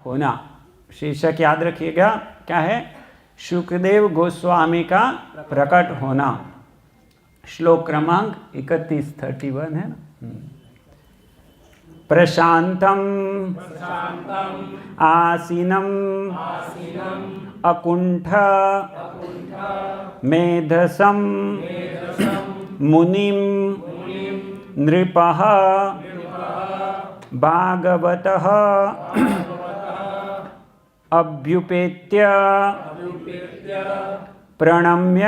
होना। शीर्षक याद रखिएगा, क्या है? शुकदेव गोस्वामी का प्रकट होना। श्लोक क्रमांक 31 है ना। प्रशांतम आसीनम अकुंठ मेधसम मुनिम नृपः भागवतः अभ्युपेत्य प्रणम्य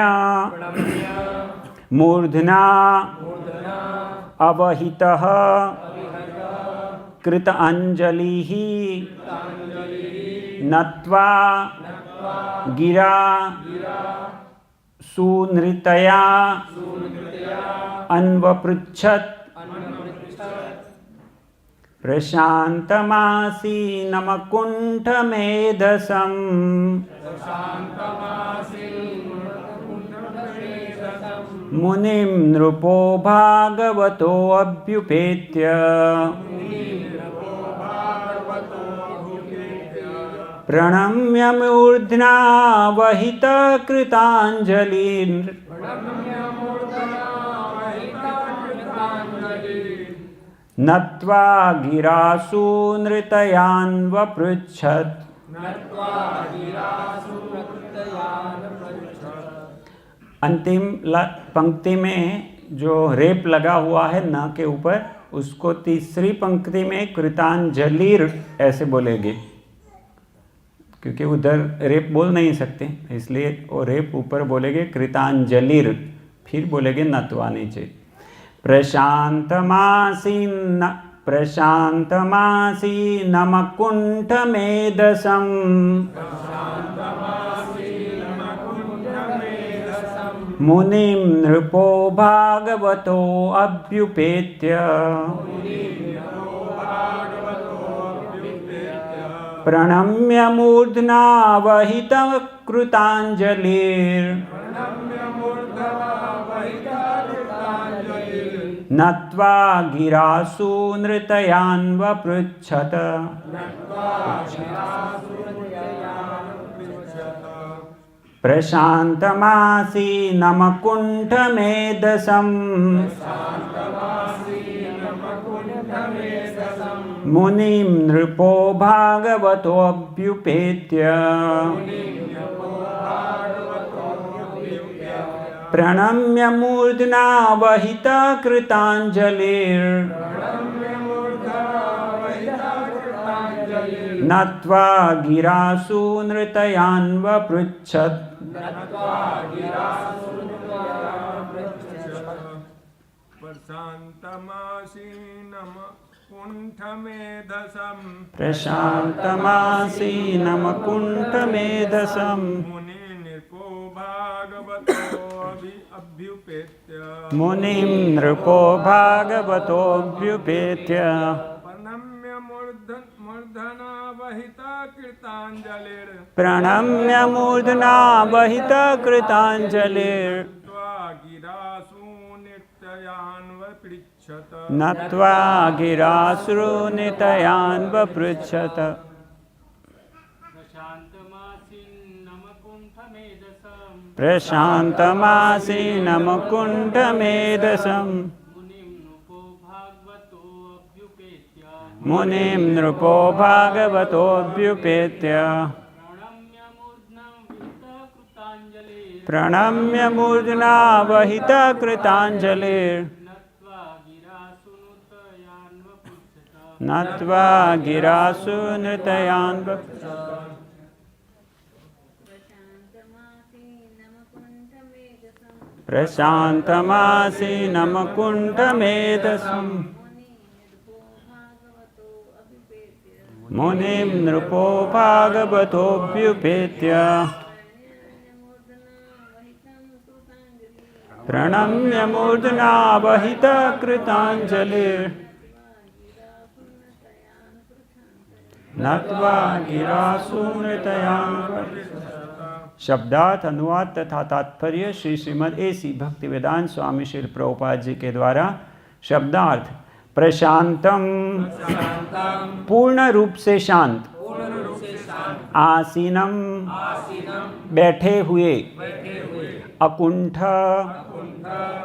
मूर्धना अवहितः कृत अंजलिः नत्वा गिरा सुनृतया अन्वपृच्छत् प्रशान्तमासीनमकुण्ठमेधसम् मुनिं नृपो भागवतो अभ्युपेत्य प्रणम्य मूर्ध्ना वहित कृतांजलिं नत्वा गिरासु नृतयान्वपृच्छत्। अंतिम पंक्ति में जो रेप लगा हुआ है न के ऊपर, उसको तीसरी पंक्ति में कृतांजलिर ऐसे बोलेंगे, क्योंकि उधर रेप बोल नहीं सकते, इसलिए वो रेप ऊपर बोलेंगे कृतांजलिर, फिर बोलेंगे नत्वा नीचे। प्रशान्तमासीनमकुण्ठमेधसम् मुनिं नृपो भागवतो अभ्युपेत्य प्रणम्य मूर्धना वहित कृतांजलिर नत्वा गिरासु नृतयान्वपृच्छत्। प्रशान्तमासीनमकुण्ठमेधसम् मुनिं नृपो भागवतोऽभ्युपेत्य प्रणम्य मूर्धना वहित कृतांजलिर नत्वा गिरासु नृतयान्वपृच्छत्। प्रशान्तमासीनमकुण्ठमेधसम् मुनिं नृपो भागवतोऽभ्युपेत्य प्रणम्य मूर्धना वहित कृतांजलिर नत्वा गिरासु नितयान्वपृच्छत्। प्रशान्तमासीनमकुण्ठमेधसम् मुनिं नृपो भागवतोऽभ्युपेत्य प्रणम्य मूर्धना वहित कृतांजलिर नत्वा गिरासु नृतयान्वपृच्छत्। प्रशान्तमासीनमकुण्ठमेधसम् मुनिं नृपो भागवतोऽभ्युपेत्य प्रणम्य मूर्धना वहित कृतांजलिर नत्वा गिरासु नृतयान्वपृच्छत्। शब्दार्थ, अनुवाद तथा तात्पर्य श्री श्रीमद् एसी भक्तिवेदांत स्वामी श्री प्रभुपाद जी के द्वारा। शब्दार्थ: प्रशांतम, पूर्ण रूप से शांत, आसीनम बैठे हुए, अकुंठ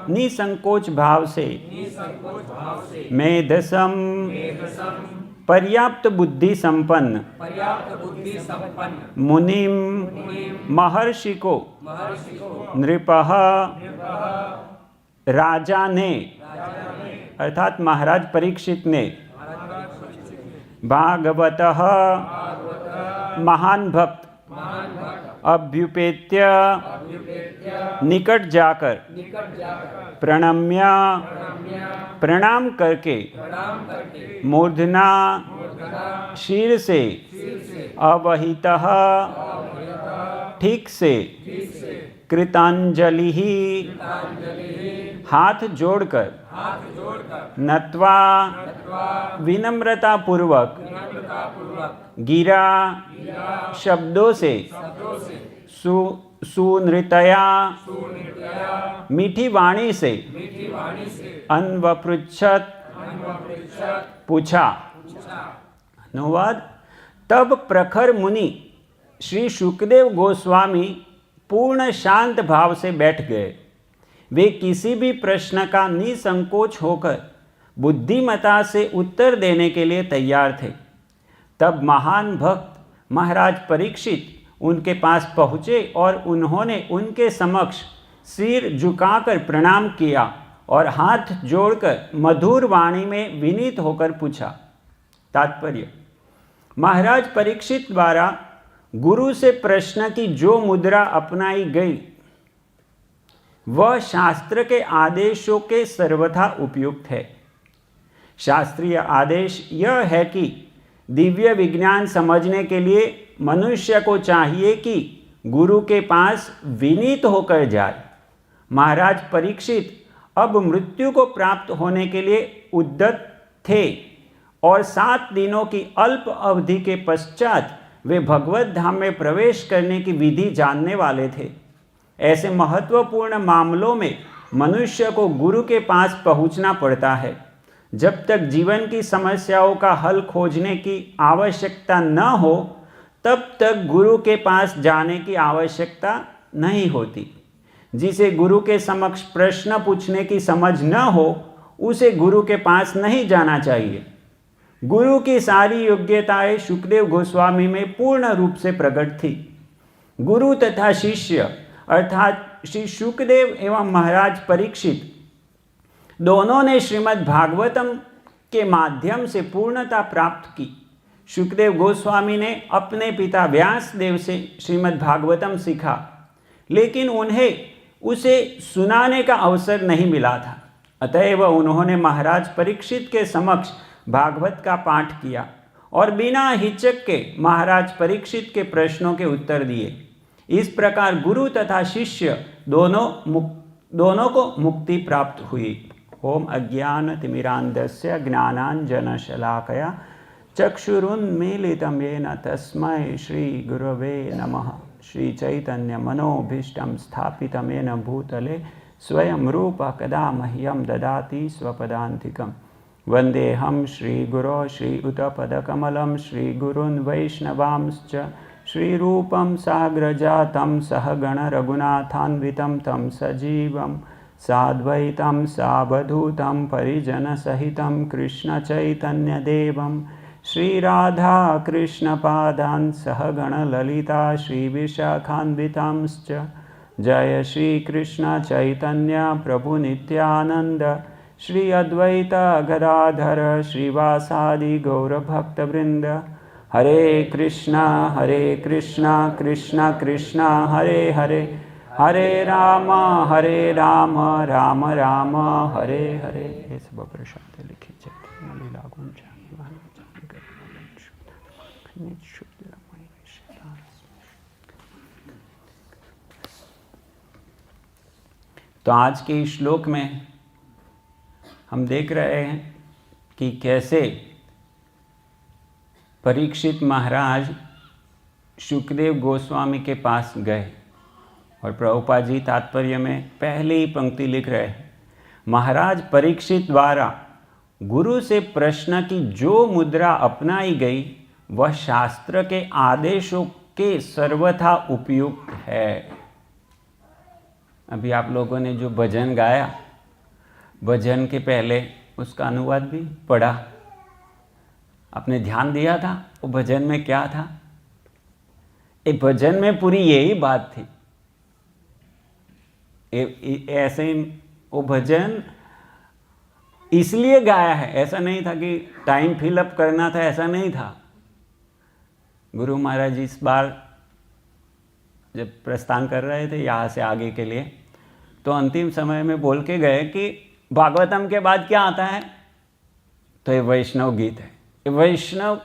निसंकोच भाव से, मेधसम पर्याप्त बुद्धि संपन्न, मुनिम महर्षि को, नृपः राजा ने अर्थात महाराज परीक्षित ने, भागवतः महान भक्त, अभ्युपेत्य निकट जाकर, प्रणम्य प्रणाम करके, मूर्धना शीर से, अवहितः ठीक से, कृतांजलि हाथ जोड़कर, नत्वा विनम्रता पूर्वक, गिरा शब्दों से, सुनृतया मीठी वाणी से, अन्वपृच्छत पूछा। अनुवाद। तब प्रखर मुनि श्री शुकदेव गोस्वामी पूर्ण शांत भाव से बैठ गए। वे किसी भी प्रश्न का निसंकोच होकर बुद्धिमता से उत्तर देने के लिए तैयार थे। तब महान भक्त महाराज परीक्षित उनके पास पहुँचे और उन्होंने उनके समक्ष सिर झुकाकर प्रणाम किया और हाथ जोड़कर मधुर वाणी में विनीत होकर पूछा। तात्पर्य। महाराज परीक्षित द्वारा गुरु से प्रश्न की जो मुद्रा अपनाई गई वह शास्त्र के आदेशों के सर्वथा उपयुक्त है। शास्त्रीय आदेश यह है कि दिव्य विज्ञान समझने के लिए मनुष्य को चाहिए कि गुरु के पास विनीत होकर जाए। महाराज परीक्षित अब मृत्यु को प्राप्त होने के लिए उद्यत थे और 7 दिनों की अल्प अवधि के पश्चात वे भगवत धाम में प्रवेश करने की विधि जानने वाले थे। ऐसे महत्वपूर्ण मामलों में मनुष्य को गुरु के पास पहुंचना पड़ता है। जब तक जीवन की समस्याओं का हल खोजने की आवश्यकता न हो तब तक गुरु के पास जाने की आवश्यकता नहीं होती। जिसे गुरु के समक्ष प्रश्न पूछने की समझ न हो उसे गुरु के पास नहीं जाना चाहिए। गुरु की सारी योग्यताएं शुकदेव गोस्वामी में पूर्ण रूप से प्रकट थी। गुरु तथा शिष्य अर्थात श्री शुकदेव एवं महाराज परीक्षित दोनों ने श्रीमद् भागवतम के माध्यम से पूर्णता प्राप्त की। शुकदेव गोस्वामी ने अपने पिता व्यासदेव से श्रीमद् भागवतम सीखा, लेकिन उन्हें उसे सुनाने का अवसर नहीं मिला था। अतएव उन्होंने महाराज परीक्षित के समक्ष भागवत का पाठ किया और बिना हिचक के महाराज परीक्षित के प्रश्नों के उत्तर दिए। इस प्रकार गुरु तथा शिष्य दोनों को मुक्ति प्राप्त हुई। ओम अज्ञानतिमिरान्धस्य ज्ञानाञ्जनशलाकया चक्षुरुन्मीलितं येन तस्मै श्रीगुरवे नमः। श्रीचैतन्यमनोभीष्टं स्थापितं येन भूतले स्वयं रूपः कदा मह्यं ददाति स्वपदान्तिकम्। वन्देऽहं श्रीगुरो श्रीयुतपदकमलं श्रीगुरून् वैष्णवांश्च श्रीरूपं साग्रजातं सहगणरघुनाथान्वितं तं सजीवं साद्वैतं सावधूतं परिजनसहितं कृष्णचैतन्यदेवं श्रीराधा कृष्णपादान् सहगणललिता श्रीविशाखान्वितांश्च। जय श्रीकृष्ण चैतन्य प्रभु नित्यानंद श्री अद्वैत गदाधर श्रीवासादि गौरभक्तवृंद। हरे कृष्णा कृष्णा कृष्णा हरे हरे, हरे राम राम राम हरे हरे। ये सब प्रसाद लिखी चैतन्य लीला गुंजा तो आज के इस श्लोक में हम देख रहे हैं कि कैसे परीक्षित महाराज शुकदेव गोस्वामी के पास गए और प्रभुपाद जी तात्पर्य में पहले ही पंक्ति लिख रहे हैं, महाराज परीक्षित द्वारा गुरु से प्रश्न की जो मुद्रा अपनाई गई वह शास्त्र के आदेशों कि सर्वथा उपयुक्त है। अभी आप लोगों ने जो भजन गाया, भजन के पहले उसका अनुवाद भी पढ़ा, आपने ध्यान दिया था वो भजन में क्या था? एक भजन में पूरी यही बात थी। ऐसे ही वो भजन इसलिए गाया है, ऐसा नहीं था कि टाइम फिलअप करना था, ऐसा नहीं था। गुरु महाराज इस बार जब प्रस्थान कर रहे थे यहाँ से आगे के लिए, तो अंतिम समय में बोल के गए कि भागवतम के बाद क्या आता है? तो ये वैष्णव गीत है। ये वैष्णव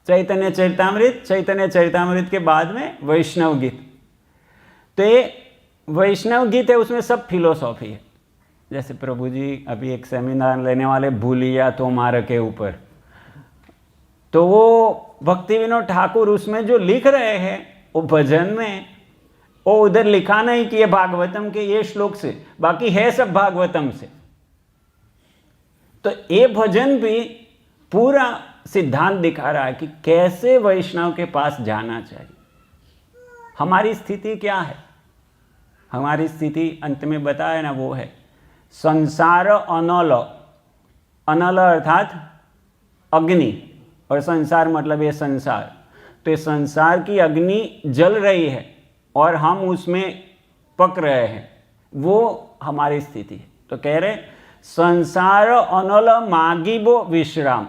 चैतन्य चरितामृत, चैतन्य चरितामृत के बाद में वैष्णव गीत। तो ये वैष्णव गीत है, उसमें सब फिलोसॉफी है। जैसे प्रभु जी अभी एक सेमिनार लेने वाले भूलिया तोमार के ऊपर, तो वो भक्ति विनोद ठाकुर उसमें जो लिख रहे हैं वो भजन में, वो उधर लिखा नहीं कि ये भागवतम के ये श्लोक से, बाकी है सब भागवतम से। तो ये भजन भी पूरा सिद्धांत दिखा रहा है कि कैसे वैष्णव के पास जाना चाहिए। हमारी स्थिति क्या है? हमारी स्थिति अंत में बताया ना, वो है संसार अनल। अनल अर्थात अग्नि, और संसार मतलब ये संसार। तो ये संसार की अग्नि जल रही है और हम उसमें पक रहे हैं, वो हमारी स्थिति है। तो कह रहे संसार अनल मागिबो विश्राम।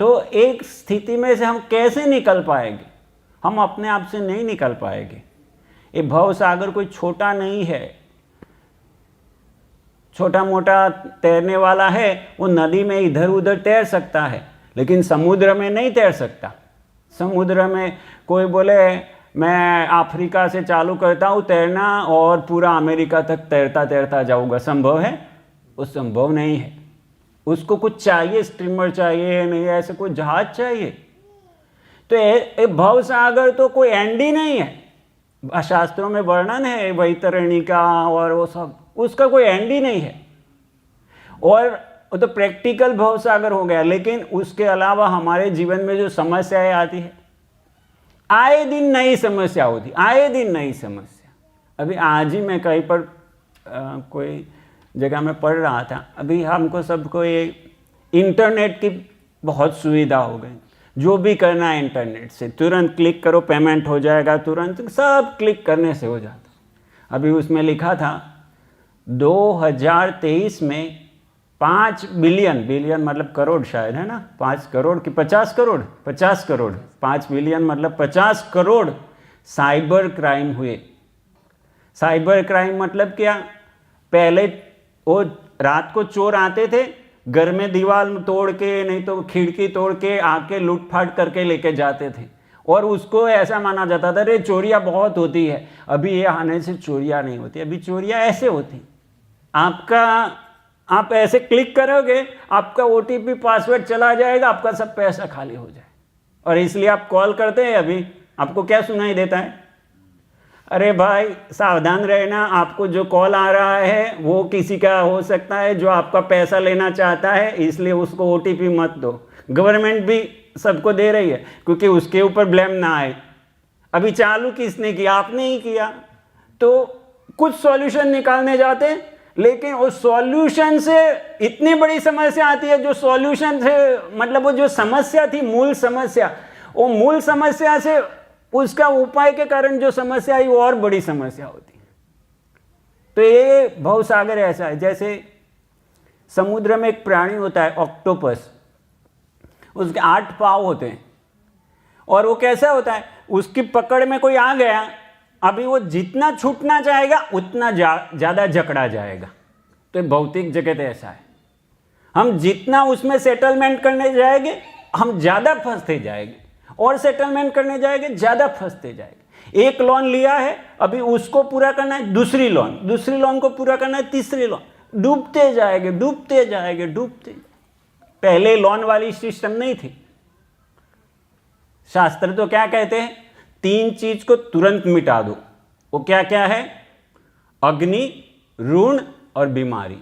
तो एक स्थिति में से हम कैसे निकल पाएंगे? हम अपने आप से नहीं निकल पाएंगे। ये भव सागर कोई छोटा नहीं है। छोटा मोटा तैरने वाला है, वो नदी में इधर उधर तैर सकता है, लेकिन समुद्र में नहीं तैर सकता। समुद्र में कोई बोले मैं अफ्रीका से चालू करता हूँ तैरना और पूरा अमेरिका तक तैरता तैरता जाऊँगा, संभव है? वो संभव नहीं है। उसको कुछ चाहिए, स्टीमर चाहिए, नहीं ऐसे कोई जहाज चाहिए। तो ये भव सागर तो कोई एंड ही नहीं है। शास्त्रों में वर्णन है वैतरणी का और वो सब, उसका कोई एंड ही नहीं है। और वो तो प्रैक्टिकल भव सागर हो गया। लेकिन उसके अलावा हमारे जीवन में जो समस्याएं आती है, आए दिन नई समस्या होती, आए दिन नई समस्या। अभी आज ही मैं कहीं पर कोई जगह में पढ़ रहा था, अभी हमको सबको ये इंटरनेट की बहुत सुविधा हो गई। जो भी करना है इंटरनेट से, तुरंत क्लिक करो पेमेंट हो जाएगा, तुरंत सब क्लिक करने से हो जाता। अभी उसमें लिखा था 2023 में 5 बिलियन, बिलियन मतलब करोड़ शायद, है ना? 5 करोड़ कि 50 करोड़, 50 करोड़, 5 बिलियन मतलब 50 करोड़ साइबर क्राइम हुए। साइबर क्राइम मतलब क्या? पहले वो रात को चोर आते थे, घर में दीवार तोड़ के, नहीं तो खिड़की तोड़ के आके लूटफाट करके लेके जाते थे, और उसको ऐसा माना जाता था अरे चोरियां बहुत होती है। अभी ये आने से चोरियां नहीं होती, अभी चोरियां ऐसे होती, आप ऐसे क्लिक करोगे, आपका OTP पासवर्ड चला जाएगा, आपका सब पैसा खाली हो जाए। और इसलिए आप कॉल करते हैं, अभी आपको क्या सुनाई देता है? अरे भाई सावधान रहना, आपको जो कॉल आ रहा है वो किसी का हो सकता है जो आपका पैसा लेना चाहता है, इसलिए उसको OTP मत दो। गवर्नमेंट भी सबको दे रही है क्योंकि उसके ऊपर ब्लेम ना आए। अभी चालू किसने किया? आपने ही किया। तो कुछ सॉल्यूशन निकालने जाते, लेकिन उस सॉल्यूशन से इतनी बड़ी समस्या आती है, जो सॉल्यूशन से मतलब वो जो समस्या थी, मूल समस्या, वो मूल समस्या से उसका उपाय के कारण जो समस्या आई वो और बड़ी समस्या होती है। तो ये भव सागर ऐसा है, जैसे समुद्र में एक प्राणी होता है ऑक्टोपस, उसके 8 पाँव होते हैं, और वो कैसा होता है? उसकी पकड़ में कोई आ गया, अभी वो जितना छूटना चाहेगा उतना ज़्यादा जकड़ा जाएगा। तो भौतिक जगत ऐसा है, हम जितना उसमें सेटलमेंट करने जाएंगे हम ज़्यादा फंसते जाएंगे, और सेटलमेंट करने जाएंगे ज़्यादा फंसते जाएंगे। एक लोन लिया है, अभी उसको पूरा करना है, दूसरी लोन को पूरा करना है, तीसरी लोन, डूबते जाएंगे डूबते जाएंगे डूबते। पहले लोन वाली सिस्टम नहीं थी। शास्त्र तो क्या कहते हैं? 3 चीज को तुरंत मिटा दो। वो क्या क्या है? अग्नि, ऋण और बीमारी।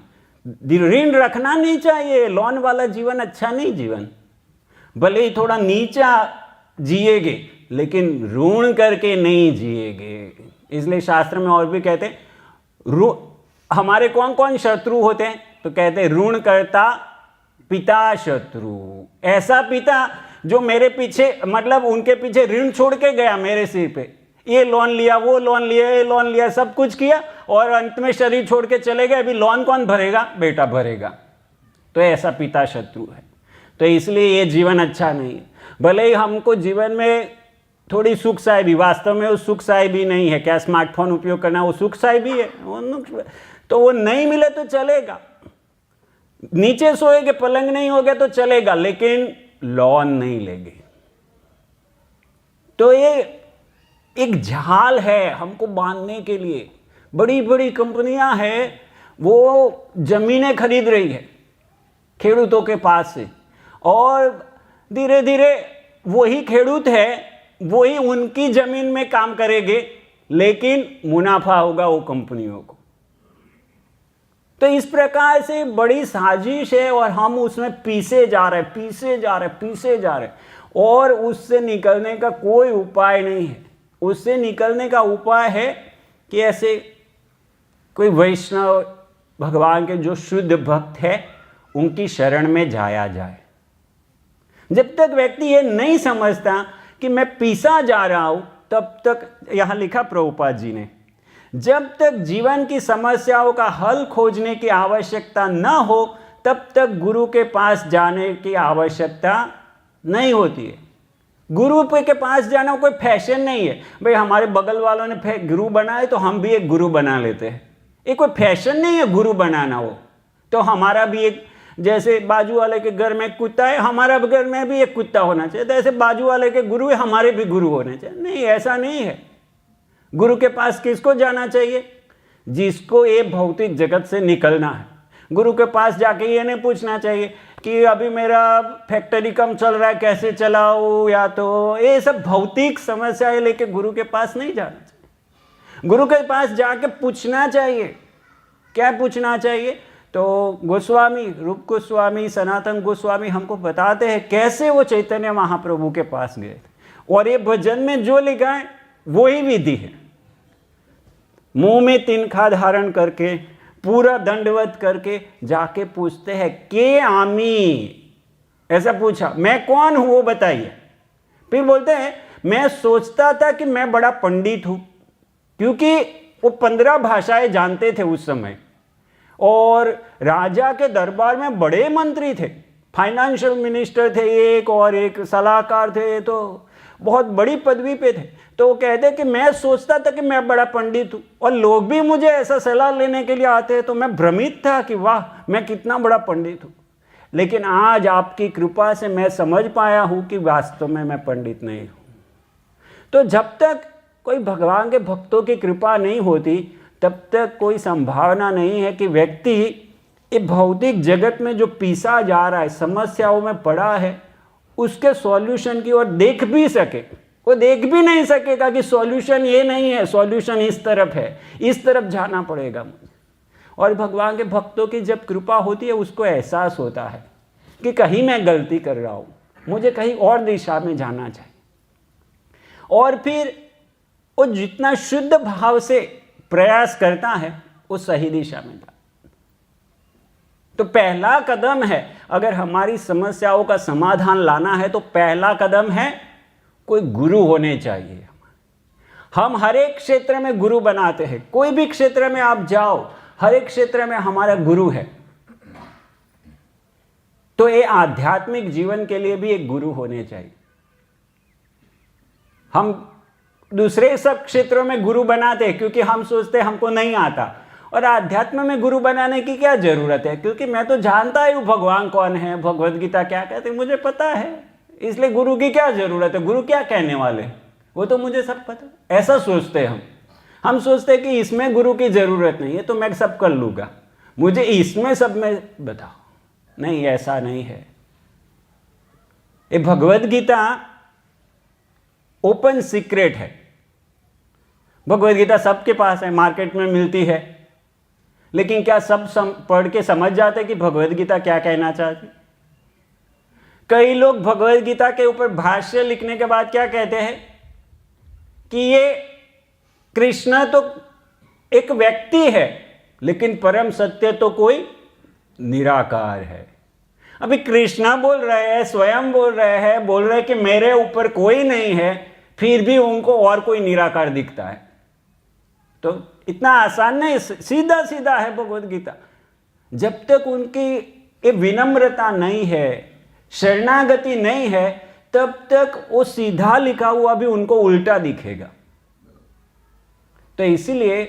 ऋण रखना नहीं चाहिए, लोन वाला जीवन अच्छा नहीं जीवन। भले ही थोड़ा नीचा जिएगे लेकिन ऋण करके नहीं जिएंगे। इसलिए शास्त्र में और भी कहते हैं हमारे कौन कौन शत्रु होते हैं, तो कहते हैं ऋण करता पिता शत्रु। ऐसा पिता जो मेरे पीछे, मतलब उनके पीछे ऋण छोड़ के गया मेरे सिर पे, ये लोन लिया, वो लोन लिया, ये लोन लिया, सब कुछ किया और अंत में शरीर छोड़ के चले गए। अभी लोन कौन भरेगा? बेटा भरेगा। तो ऐसा पिता शत्रु है। तो इसलिए ये जीवन अच्छा नहीं है। भले ही हमको जीवन में थोड़ी सुख साहेबी, वास्तव में वो सुख साहेबी नहीं है। क्या स्मार्टफोन उपयोग करना वो सुख साहेबी है? तो वो नहीं मिले तो चलेगा, नीचे सोएगे, पलंग नहीं हो गया तो चलेगा, लेकिन लोन नहीं लेंगे। तो ये एक झाल है हमको बांधने के लिए। बड़ी बड़ी कंपनियां हैं, वो जमीनें खरीद रही है खेडूतों के पास से, और धीरे धीरे वही खेडूत है, वही उनकी जमीन में काम करेंगे, लेकिन मुनाफा होगा वो कंपनियों को। तो इस प्रकार से बड़ी साजिश है और हम उसमें पीसे जा रहे हैं और उससे निकलने का कोई उपाय नहीं है। उससे निकलने का उपाय है कि ऐसे कोई वैष्णव भगवान के जो शुद्ध भक्त है उनकी शरण में जाया जाए। जब तक व्यक्ति ये नहीं समझता कि मैं पीसा जा रहा हूं, तब तक, यहां लिखा प्रभुपाद जी ने, जब तक जीवन की समस्याओं का हल खोजने की आवश्यकता न हो, तब तक गुरु के पास जाने की आवश्यकता नहीं होती है। गुरु के पास जाना कोई फैशन नहीं है। भाई हमारे बगल वालों ने गुरु बनाए तो हम भी एक गुरु बना लेते हैं। ये कोई फैशन नहीं है गुरु बनाना। वो तो हमारा भी एक, जैसे बाजू वाले के घर में कुत्ता है, हमारा घर में भी एक कुत्ता होना चाहिए, तो ऐसे बाजू वाले के गुरु है, हमारे भी गुरु होने चाहिए। नहीं, ऐसा नहीं है। गुरु के पास किसको जाना चाहिए? जिसको ये भौतिक जगत से निकलना है। गुरु के पास जाके ये नहीं पूछना चाहिए कि अभी मेरा फैक्ट्री कम चल रहा है, कैसे चलाऊं, या तो ये सब भौतिक समस्याएं लेके गुरु के पास नहीं जाना चाहिए। गुरु के पास जाके पूछना चाहिए। क्या पूछना चाहिए? तो गोस्वामी, रूप गोस्वामी, सनातन गोस्वामी हमको बताते हैं कैसे वो चैतन्य महाप्रभु के पास गए थे। और ये भजन में जो लिखा है वही विधि है। मुंह में तिनखा धारण करके, पूरा दंडवत करके जाके पूछते हैं के आमी, ऐसा पूछा, मैं कौन हूं वो बताइए। फिर बोलते हैं मैं सोचता था कि मैं बड़ा पंडित हूं, क्योंकि वो 15 भाषाएं जानते थे उस समय, और राजा के दरबार में बड़े मंत्री थे, फाइनेंशियल मिनिस्टर थे एक, और एक सलाहकार थे, तो बहुत बड़ी पदवी पे थे। तो वो कहते कि मैं सोचता था कि मैं बड़ा पंडित हूँ और लोग भी मुझे ऐसा सलाह लेने के लिए आते हैं, तो मैं भ्रमित था कि वाह मैं कितना बड़ा पंडित हूँ। लेकिन आज आपकी कृपा से मैं समझ पाया हूँ कि वास्तव में मैं पंडित नहीं हूँ। तो जब तक कोई भगवान के भक्तों की कृपा नहीं होती, तब तक कोई संभावना नहीं है कि व्यक्ति ये भौतिक जगत में जो पीसा जा रहा है, समस्याओं में पड़ा है, उसके सॉल्यूशन की ओर देख भी सके। वो देख भी नहीं सकेगा कि सॉल्यूशन ये नहीं है, सॉल्यूशन इस तरफ है, इस तरफ जाना पड़ेगा मुझे। और भगवान के भक्तों की जब कृपा होती है, उसको एहसास होता है कि कहीं मैं गलती कर रहा हूँ, मुझे कहीं और दिशा में जाना चाहिए। और फिर वो जितना शुद्ध भाव से प्रयास करता है, वो सही दिशा में जाता। तो पहला कदम है, अगर हमारी समस्याओं का समाधान लाना है, तो पहला कदम है कोई गुरु होने चाहिए। हम हर एक क्षेत्र में गुरु बनाते हैं, कोई भी क्षेत्र में आप जाओ, हर एक क्षेत्र में हमारा गुरु है। तो ये आध्यात्मिक जीवन के लिए भी एक गुरु होने चाहिए। हम दूसरे सब क्षेत्रों में गुरु बनाते हैं क्योंकि हम सोचते हैं हमको नहीं आता, और आध्यात्म में गुरु बनाने की क्या जरूरत है? क्योंकि मैं तो जानता ही हूँ भगवान कौन है, भगवद गीता क्या कहते हैं, मुझे पता है, इसलिए गुरु की क्या जरूरत है? गुरु क्या कहने वाले, वो तो मुझे सब पता है। ऐसा सोचते हैं हम सोचते हैं कि इसमें गुरु की जरूरत नहीं है, तो मैं सब कर लूंगा, मुझे इसमें सब में बताओ। नहीं, ऐसा नहीं है। ये भगवद गीता ओपन सीक्रेट है। भगवद गीता सबके पास है, मार्केट में मिलती है, लेकिन क्या सब पढ़ के समझ जाते कि भगवद गीता क्या कहना चाहती? कई लोग भगवद गीता के ऊपर भाष्य लिखने के बाद क्या कहते हैं कि ये कृष्ण तो एक व्यक्ति है, लेकिन परम सत्य तो कोई निराकार है। अभी कृष्णा बोल रहे हैं, स्वयं बोल रहे हैं कि मेरे ऊपर कोई नहीं है, फिर भी उनको और कोई निराकार दिखता है। तो इतना आसान नहीं, सीधा सीधा है भगवद गीता। जब तक उनकी ये विनम्रता नहीं है, शरणागति नहीं है, तब तक वो सीधा लिखा हुआ भी उनको उल्टा दिखेगा। तो इसीलिए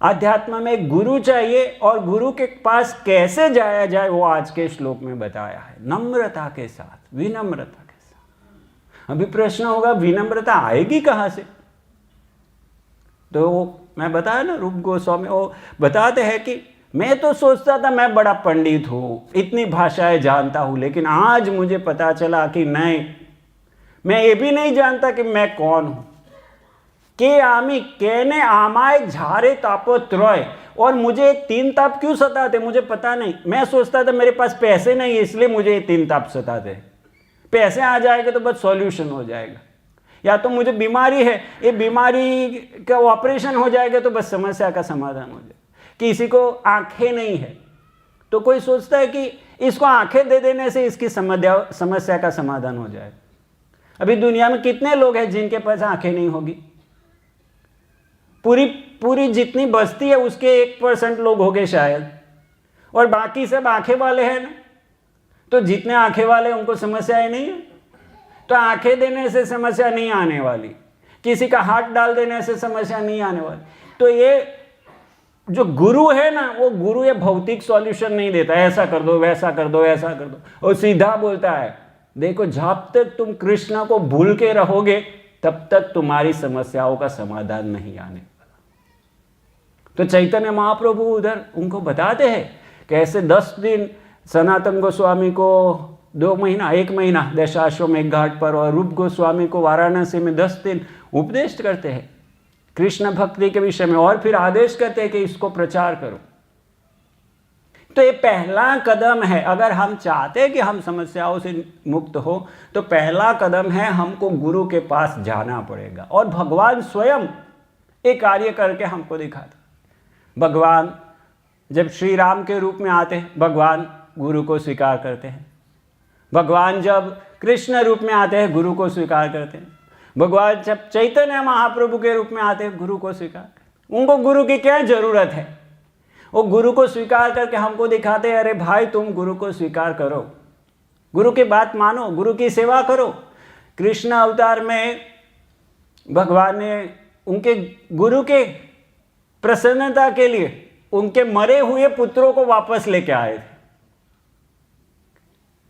अध्यात्म में गुरु चाहिए, और गुरु के पास कैसे जाया जाए वो आज के श्लोक में बताया है, नम्रता के साथ, विनम्रता के साथ। अभी प्रश्न होगा विनम्रता आएगी कहां से? तो मैं बताया ना, रूप गोस्वामी वो बताते हैं कि मैं तो सोचता था मैं बड़ा पंडित हूं, इतनी भाषाएं जानता हूं, लेकिन आज मुझे पता चला कि नहीं, मैं ये भी नहीं जानता कि मैं कौन हूं। के आमी केने आमाय झारे तापोत्रय, और मुझे 3 ताप क्यों सताते मुझे पता नहीं। मैं सोचता था मेरे पास पैसे नहीं है इसलिए मुझे 3 ताप सताते। पैसे आ जाएंगे तो बस सॉल्यूशन हो जाएगा, या तो मुझे बीमारी है, ये बीमारी का ऑपरेशन हो जाएगा तो बस समस्या का समाधान हो जाएगा। किसी को आंखें नहीं है तो कोई सोचता है कि इसको आंखें दे देने से इसकी समस्या का समाधान हो जाएगा। अभी दुनिया में कितने लोग हैं जिनके पास आंखें नहीं होगी? पूरी जितनी बस्ती है उसके 1% लोग होंगे शायद, और बाकी सब आंखें वाले हैं ना। तो जितने आंखें वाले उनको समस्याएं नहीं है, तो आंखें देने से समस्या नहीं आने वाली, किसी का हाथ डाल देने से समस्या नहीं आने वाली। तो ये जो गुरु है ना, वो गुरु ये भौतिक सॉल्यूशन नहीं देता, ऐसा कर दो, वैसा कर दो, ऐसा कर दो, और सीधा बोलता है देखो जब तक तुम कृष्ण को भूल के रहोगे तब तक तुम्हारी समस्याओं का समाधान नहीं आने वाला। तो चैतन्य महाप्रभु उधर उनको बताते हैं कैसे 10 दिन सनातन गोस्वामी को 2 महीना 1 महीना दशाश्वमेध घाट पर, और रूप गोस्वामी को वाराणसी में 10 दिन उपदेश करते हैं कृष्ण भक्ति के विषय में, और फिर आदेश करते हैं कि इसको प्रचार करो। तो ये पहला कदम है। अगर हम चाहते हैं कि हम समस्याओं से मुक्त हो तो पहला कदम है हमको गुरु के पास जाना पड़ेगा, और भगवान स्वयं एक कार्य करके हमको दिखाते। भगवान जब श्री राम के रूप में आते हैं, भगवान गुरु को स्वीकार करते हैं। भगवान जब कृष्ण रूप में आते हैं, गुरु को स्वीकार करते हैं। भगवान जब चैतन्य महाप्रभु के रूप में आते हैं, गुरु को स्वीकार करते हैं। उनको गुरु की क्या जरूरत है? वो गुरु को स्वीकार करके हमको दिखाते हैं, अरे भाई तुम गुरु को स्वीकार करो, गुरु की बात मानो, गुरु की सेवा करो। कृष्ण अवतार में भगवान ने उनके गुरु के प्रसन्नता के लिए उनके मरे हुए पुत्रों को वापस लेके आए थे।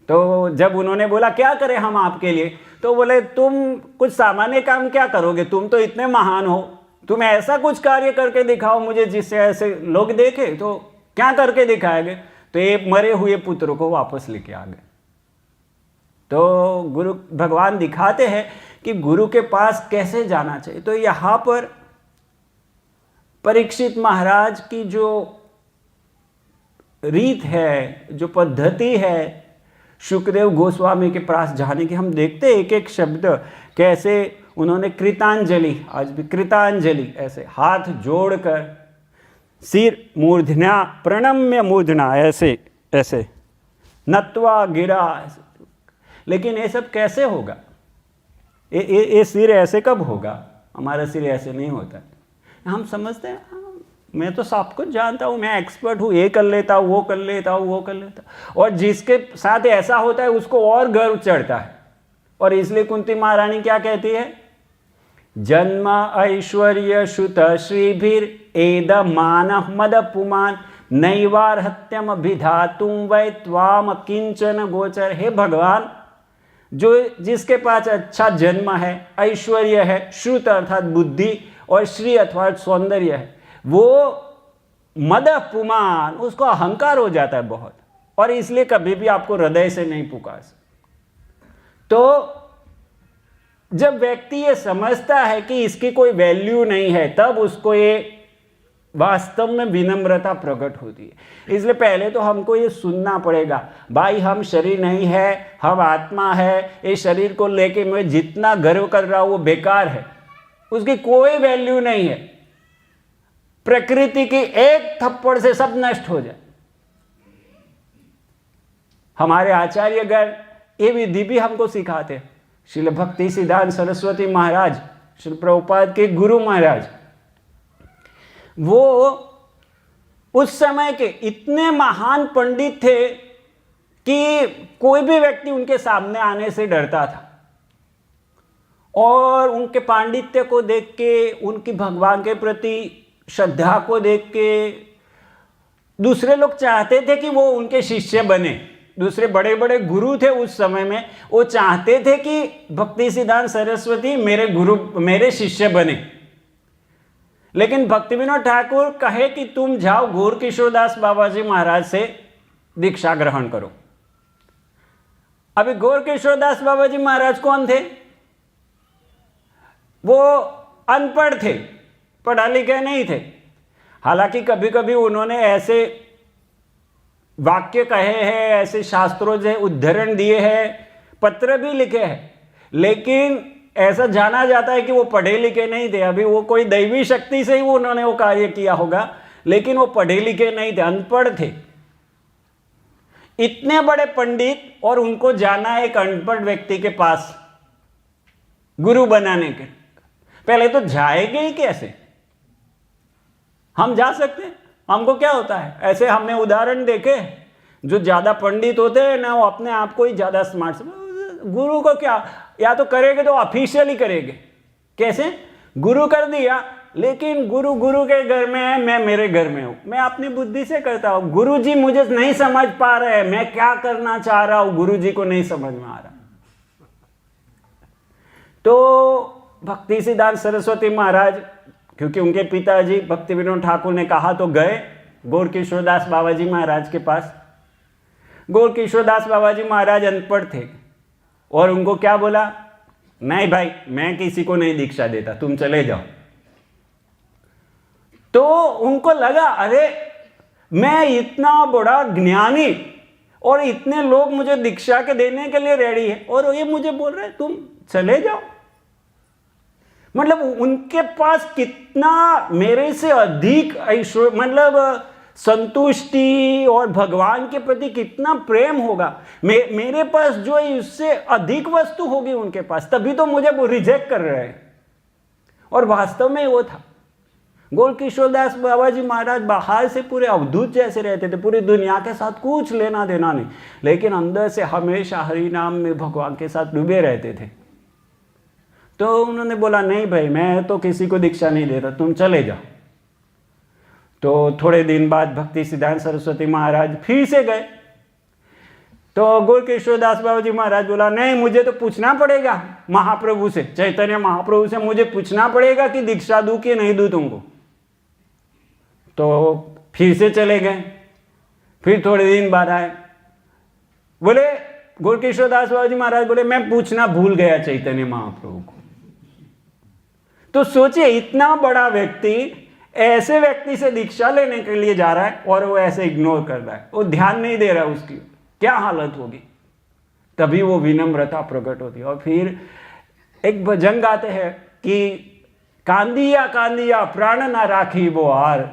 तो जब उन्होंने बोला क्या करें हम आपके लिए, तो बोले तुम कुछ सामान्य काम क्या करोगे, तुम तो इतने महान हो, तुम ऐसा कुछ कार्य करके दिखाओ मुझे जिससे ऐसे लोग देखे। तो क्या करके दिखाएंगे? तो ये मरे हुए पुत्रों को वापस लेके आ गए। तो गुरु भगवान दिखाते हैं कि गुरु के पास कैसे जाना चाहिए। तो यहाँ पर परीक्षित महाराज की जो रीत है, जो पद्धति है शुकदेव गोस्वामी के पास जाने की, हम देखते हैं एक एक शब्द कैसे उन्होंने कृतांजलि, आज भी कृतांजलि, ऐसे हाथ जोड़कर सिर मूर्धन्या प्रणम्य मूर्धना, ऐसे ऐसे नत्वा गिरा। लेकिन ये सब कैसे होगा? ये सिर ऐसे कब होगा? हमारा सिर ऐसे नहीं होता है। हम समझते हैं मैं तो सब कुछ जानता हूँ, मैं एक्सपर्ट हूँ, ये कर लेता हूँ, वो कर लेता हूँ, वो कर लेता हूँ। और जिसके साथ ऐसा होता है उसको और गर्व चढ़ता है। और इसलिए कुंती महारानी क्या कहती है? जन्म ऐश्वर्य श्रुत श्रीभिर एद मान मद पुमान नैवार्हत्यम विधातुम वै त्वाम किंचन गोचर। हे भगवान, जो जिसके पास अच्छा जन्म है, ऐश्वर्य है, श्रुत अर्थात बुद्धि, और श्री अर्थात सौंदर्य है, वो मद पुमान, उसको अहंकार हो जाता है बहुत, और इसलिए कभी भी आपको हृदय से नहीं पुकार सकता। तो जब व्यक्ति ये समझता है कि इसकी कोई वैल्यू नहीं है, तब उसको ये वास्तव में विनम्रता प्रकट होती है। इसलिए पहले तो हमको ये सुनना पड़ेगा, भाई हम शरीर नहीं है, हम आत्मा है, इस शरीर को लेके मैं जितना गर्व कर रहा हूं वो बेकार है, उसकी कोई वैल्यू नहीं है। प्रकृति की एक थप्पड़ से सब नष्ट हो जाए। हमारे आचार्यगण ये विधि भी हमको सिखाते हैं। श्रील भक्ति सिद्धांत सरस्वती महाराज, श्री प्रभुपाद के गुरु महाराज, वो उस समय के इतने महान पंडित थे कि कोई भी व्यक्ति उनके सामने आने से डरता था, और उनके पांडित्य को देख के, उनकी भगवान के प्रति श्रद्धा को देख के दूसरे लोग चाहते थे कि वो उनके शिष्य बने। दूसरे बड़े बड़े गुरु थे उस समय में, वो चाहते थे कि भक्ति सिद्धांत सरस्वती मेरे गुरु, मेरे शिष्य बने। लेकिन भक्ति विनोद ठाकुर कहे कि तुम जाओ गौर किशोरदास बाबा जी महाराज से दीक्षा ग्रहण करो। अभी गौर किशोरदास बाबा जी महाराज कौन थे? वो अनपढ़ थे, पढ़ा लिखे नहीं थे। हालांकि कभी कभी उन्होंने ऐसे वाक्य कहे हैं, ऐसे शास्त्रों से उद्धरण दिए हैं, पत्र भी लिखे हैं, लेकिन ऐसा जाना जाता है कि वो पढ़े लिखे नहीं थे। अभी वो कोई दैवी शक्ति से ही उन्होंने वो कार्य किया होगा, लेकिन वो पढ़े लिखे नहीं थे, अनपढ़ थे। इतने बड़े पंडित, और उनको जाना एक अनपढ़ व्यक्ति के पास गुरु बनाने के, पहले तो जाएंगे ही कैसे? हम जा सकते हैं? हमको क्या होता है? ऐसे हमने उदाहरण देखे, जो ज्यादा पंडित होते हैं ना, वो अपने आप को ही ज्यादा स्मार्ट, गुरु को क्या, या तो करेंगे तो ऑफिशियली करेंगे। कैसे? गुरु कर दिया, लेकिन गुरु गुरु के घर में है, मैं मेरे घर में हूं, मैं अपनी बुद्धि से करता हूं। गुरु जी मुझे नहीं समझ पा रहे हैं, मैं क्या करना चाह रहा हूं, गुरु जी को नहीं समझ में आ रहा। तो भक्ति सिद्धांत सरस्वती महाराज, क्योंकि उनके पिताजी भक्ति विनोद ठाकुर ने कहा, तो गए गौर किशोरदास बाबा जी महाराज के पास। गौर किशोरदास बाबा जी महाराज अनपढ़ थे, और उनको क्या बोला, नहीं भाई मैं किसी को नहीं दीक्षा देता, तुम चले जाओ। तो उनको लगा, अरे मैं इतना बड़ा ज्ञानी, और इतने लोग मुझे दीक्षा के देने के लिए रेडी है, और ये मुझे बोल रहे तुम चले जाओ। मतलब उनके पास कितना मेरे से अधिक ऐश्वर्य, मतलब संतुष्टि, और भगवान के प्रति कितना प्रेम होगा, मेरे पास जो है उससे अधिक वस्तु होगी उनके पास, तभी तो मुझे वो रिजेक्ट कर रहे हैं। और वास्तव में वो था। गौर किशोरदास बाबा जी महाराज बाहर से पूरे अवधूत जैसे रहते थे, पूरी दुनिया के साथ कुछ लेना देना नहीं, लेकिन अंदर से हमेशा हरि नाम में भगवान के साथ डूबे रहते थे। तो उन्होंने बोला, नहीं भाई मैं तो किसी को दीक्षा नहीं देता, तुम चले जाओ। तो थोड़े दिन बाद भक्ति सिद्धांत सरस्वती महाराज फिर से गए। तो गौर किशोरदास बाबा जी महाराज बोला, नहीं मुझे तो पूछना पड़ेगा महाप्रभु से, चैतन्य महाप्रभु से मुझे पूछना पड़ेगा कि दीक्षा दूं कि नहीं दूं तुमको। तो फिर से चले गए। फिर थोड़े दिन बाद आए, बोले गौर किशोरदास बाबा जी महाराज बोले, मैं पूछना भूल गया चैतन्य महाप्रभु को। तो सोचिए, इतना बड़ा व्यक्ति ऐसे व्यक्ति से दीक्षा लेने के लिए जा रहा है, और वो ऐसे इग्नोर कर रहा है, वो ध्यान नहीं दे रहा है, उसकी क्या हालत होगी। तभी वो विनम्रता प्रकट होती है। और फिर एक भजन गाते हैं कि कांदिया कांदिया प्राण ना राखी वो हार,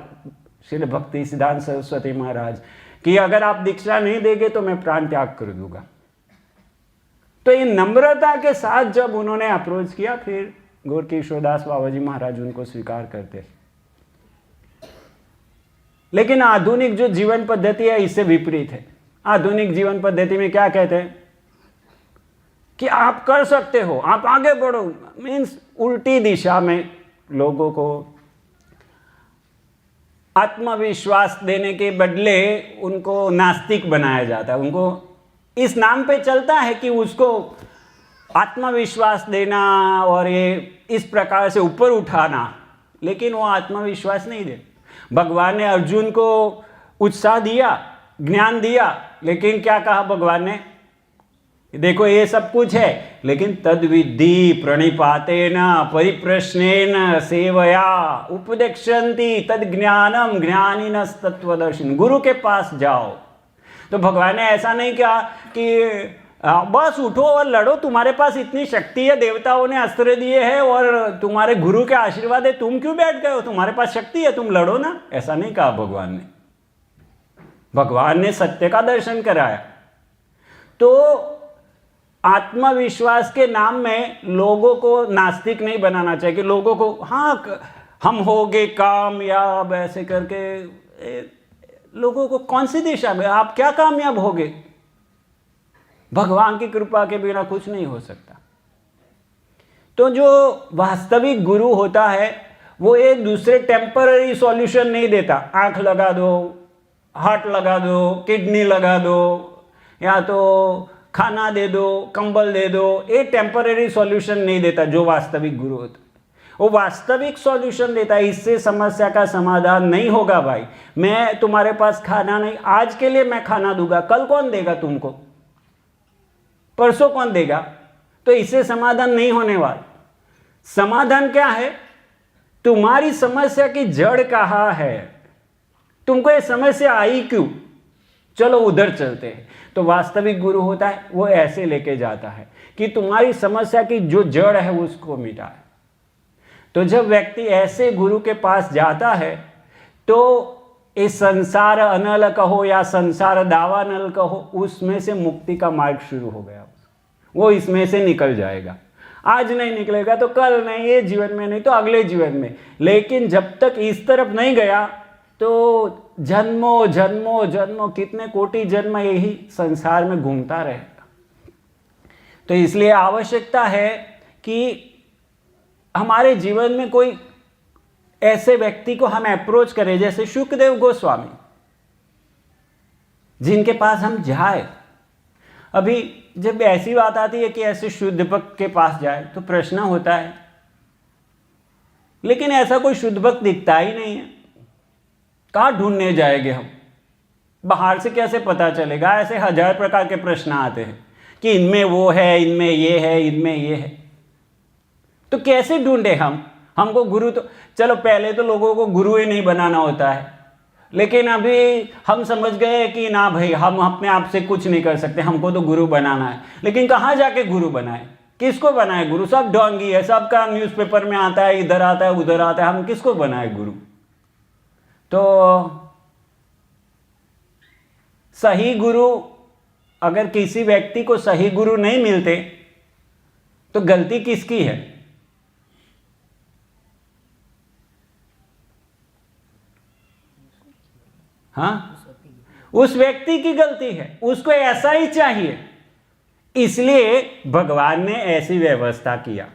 श्री भक्ति सिद्धांत सरस्वती महाराज, कि अगर आप दीक्षा नहीं देंगे तो मैं प्राण त्याग कर दूंगा। तो ये नम्रता के साथ जब उन्होंने अप्रोच किया, फिर गौर किशोरदास बाबा जी महाराज उनको स्वीकार करते। लेकिन आधुनिक जो जीवन पद्धति है इससे विपरीत है। आधुनिक जीवन पद्धति में क्या कहते हैं कि आप कर सकते हो, आप आगे बढ़ो, मीन्स उल्टी दिशा में लोगों को आत्मविश्वास देने के बदले उनको नास्तिक बनाया जाता है। उनको इस नाम पे चलता है कि उसको आत्मविश्वास देना और ये इस प्रकार से ऊपर उठाना, लेकिन वो आत्मविश्वास नहीं दे। भगवान ने अर्जुन को उत्साह दिया, ज्ञान दिया, लेकिन क्या कहा भगवान ने, देखो ये सब कुछ है, लेकिन तद विद्धि प्रणिपातेन परिप्रश्नेन सेवया उपदेक्षन्ति तद ज्ञानम ज्ञानिनस् तत्वदर्शिन। गुरु के पास जाओ। तो भगवान ने ऐसा नहीं कहा कि बस उठो और लड़ो, तुम्हारे पास इतनी शक्ति है, देवताओं ने अस्त्र दिए हैं और तुम्हारे गुरु के आशीर्वाद है, तुम क्यों बैठ गए हो, तुम्हारे पास शक्ति है, तुम लड़ो ना। ऐसा नहीं कहा भगवान ने। भगवान ने सत्य का दर्शन कराया। तो आत्मविश्वास के नाम में लोगों को नास्तिक नहीं बनाना चाहिए कि लोगों को हाँ हम होगे कामयाब ऐसे करके। लोगों को कौन सी दिशा में, आप क्या कामयाब होगे? भगवान की कृपा के बिना कुछ नहीं हो सकता। तो जो वास्तविक गुरु होता है वो एक दूसरे टेम्पररी सॉल्यूशन नहीं देता। आंख लगा दो, हार्ट लगा दो, किडनी लगा दो, या तो खाना दे दो, कंबल दे दो, एक टेम्पररी सॉल्यूशन नहीं देता। जो वास्तविक गुरु होता है वो वास्तविक सॉल्यूशन देता है। इससे समस्या का समाधान नहीं होगा भाई। मैं तुम्हारे पास खाना नहीं, आज के लिए मैं खाना दूंगा, कल कौन देगा तुमको, परसों कौन देगा? तो इससे समाधान नहीं होने वाला। समाधान क्या है? तुम्हारी समस्या की जड़ कहाँ है, तुमको ये समस्या आई क्यों, चलो उधर चलते हैं। तो वास्तविक गुरु होता है वो ऐसे लेके जाता है कि तुम्हारी समस्या की जो जड़ है उसको मिटाए। तो जब व्यक्ति ऐसे गुरु के पास जाता है तो इस संसार अनल कहो या संसार दावानल कहो, उसमें से मुक्ति का मार्ग शुरू हो गया। वो इसमें से निकल जाएगा। आज नहीं निकलेगा तो कल नहीं, ये जीवन में नहीं तो अगले जीवन में। लेकिन जब तक इस तरफ नहीं गया तो जन्मों जन्मों जन्मों, कितने कोटि जन्म यही संसार में घूमता रहेगा। तो इसलिए आवश्यकता है कि हमारे जीवन में कोई ऐसे व्यक्ति को हम अप्रोच करें, जैसे शुकदेव गोस्वामी, जिनके पास हम जाए। अभी जब ऐसी बात आती है कि ऐसे शुद्ध भक्त के पास जाए तो प्रश्न होता है, लेकिन ऐसा कोई शुद्ध भक्त दिखता ही नहीं है, कहाँ ढूंढने जाएंगे हम? बाहर से कैसे पता चलेगा? ऐसे 1000 प्रकार के प्रश्न आते हैं कि इनमें वो है, इनमें ये है, इनमें ये है। तो कैसे ढूंढे हम? हमको गुरु तो चलो पहले तो लोगों को गुरु ही नहीं बनाना होता है, लेकिन अभी हम समझ गए कि ना भाई हम अपने आप से कुछ नहीं कर सकते, हमको तो गुरु बनाना है। लेकिन कहाँ जाके गुरु बनाए, किसको बनाए गुरु? सब ढोंगी है, सबका न्यूज़पेपर में आता है, इधर आता है उधर आता है, हम किसको बनाए गुरु? तो सही गुरु, अगर किसी व्यक्ति को सही गुरु नहीं मिलते तो गलती किसकी है? हाँ, उस व्यक्ति की गलती है, उसको ऐसा ही चाहिए। इसलिए भगवान ने ऐसी व्यवस्था किया।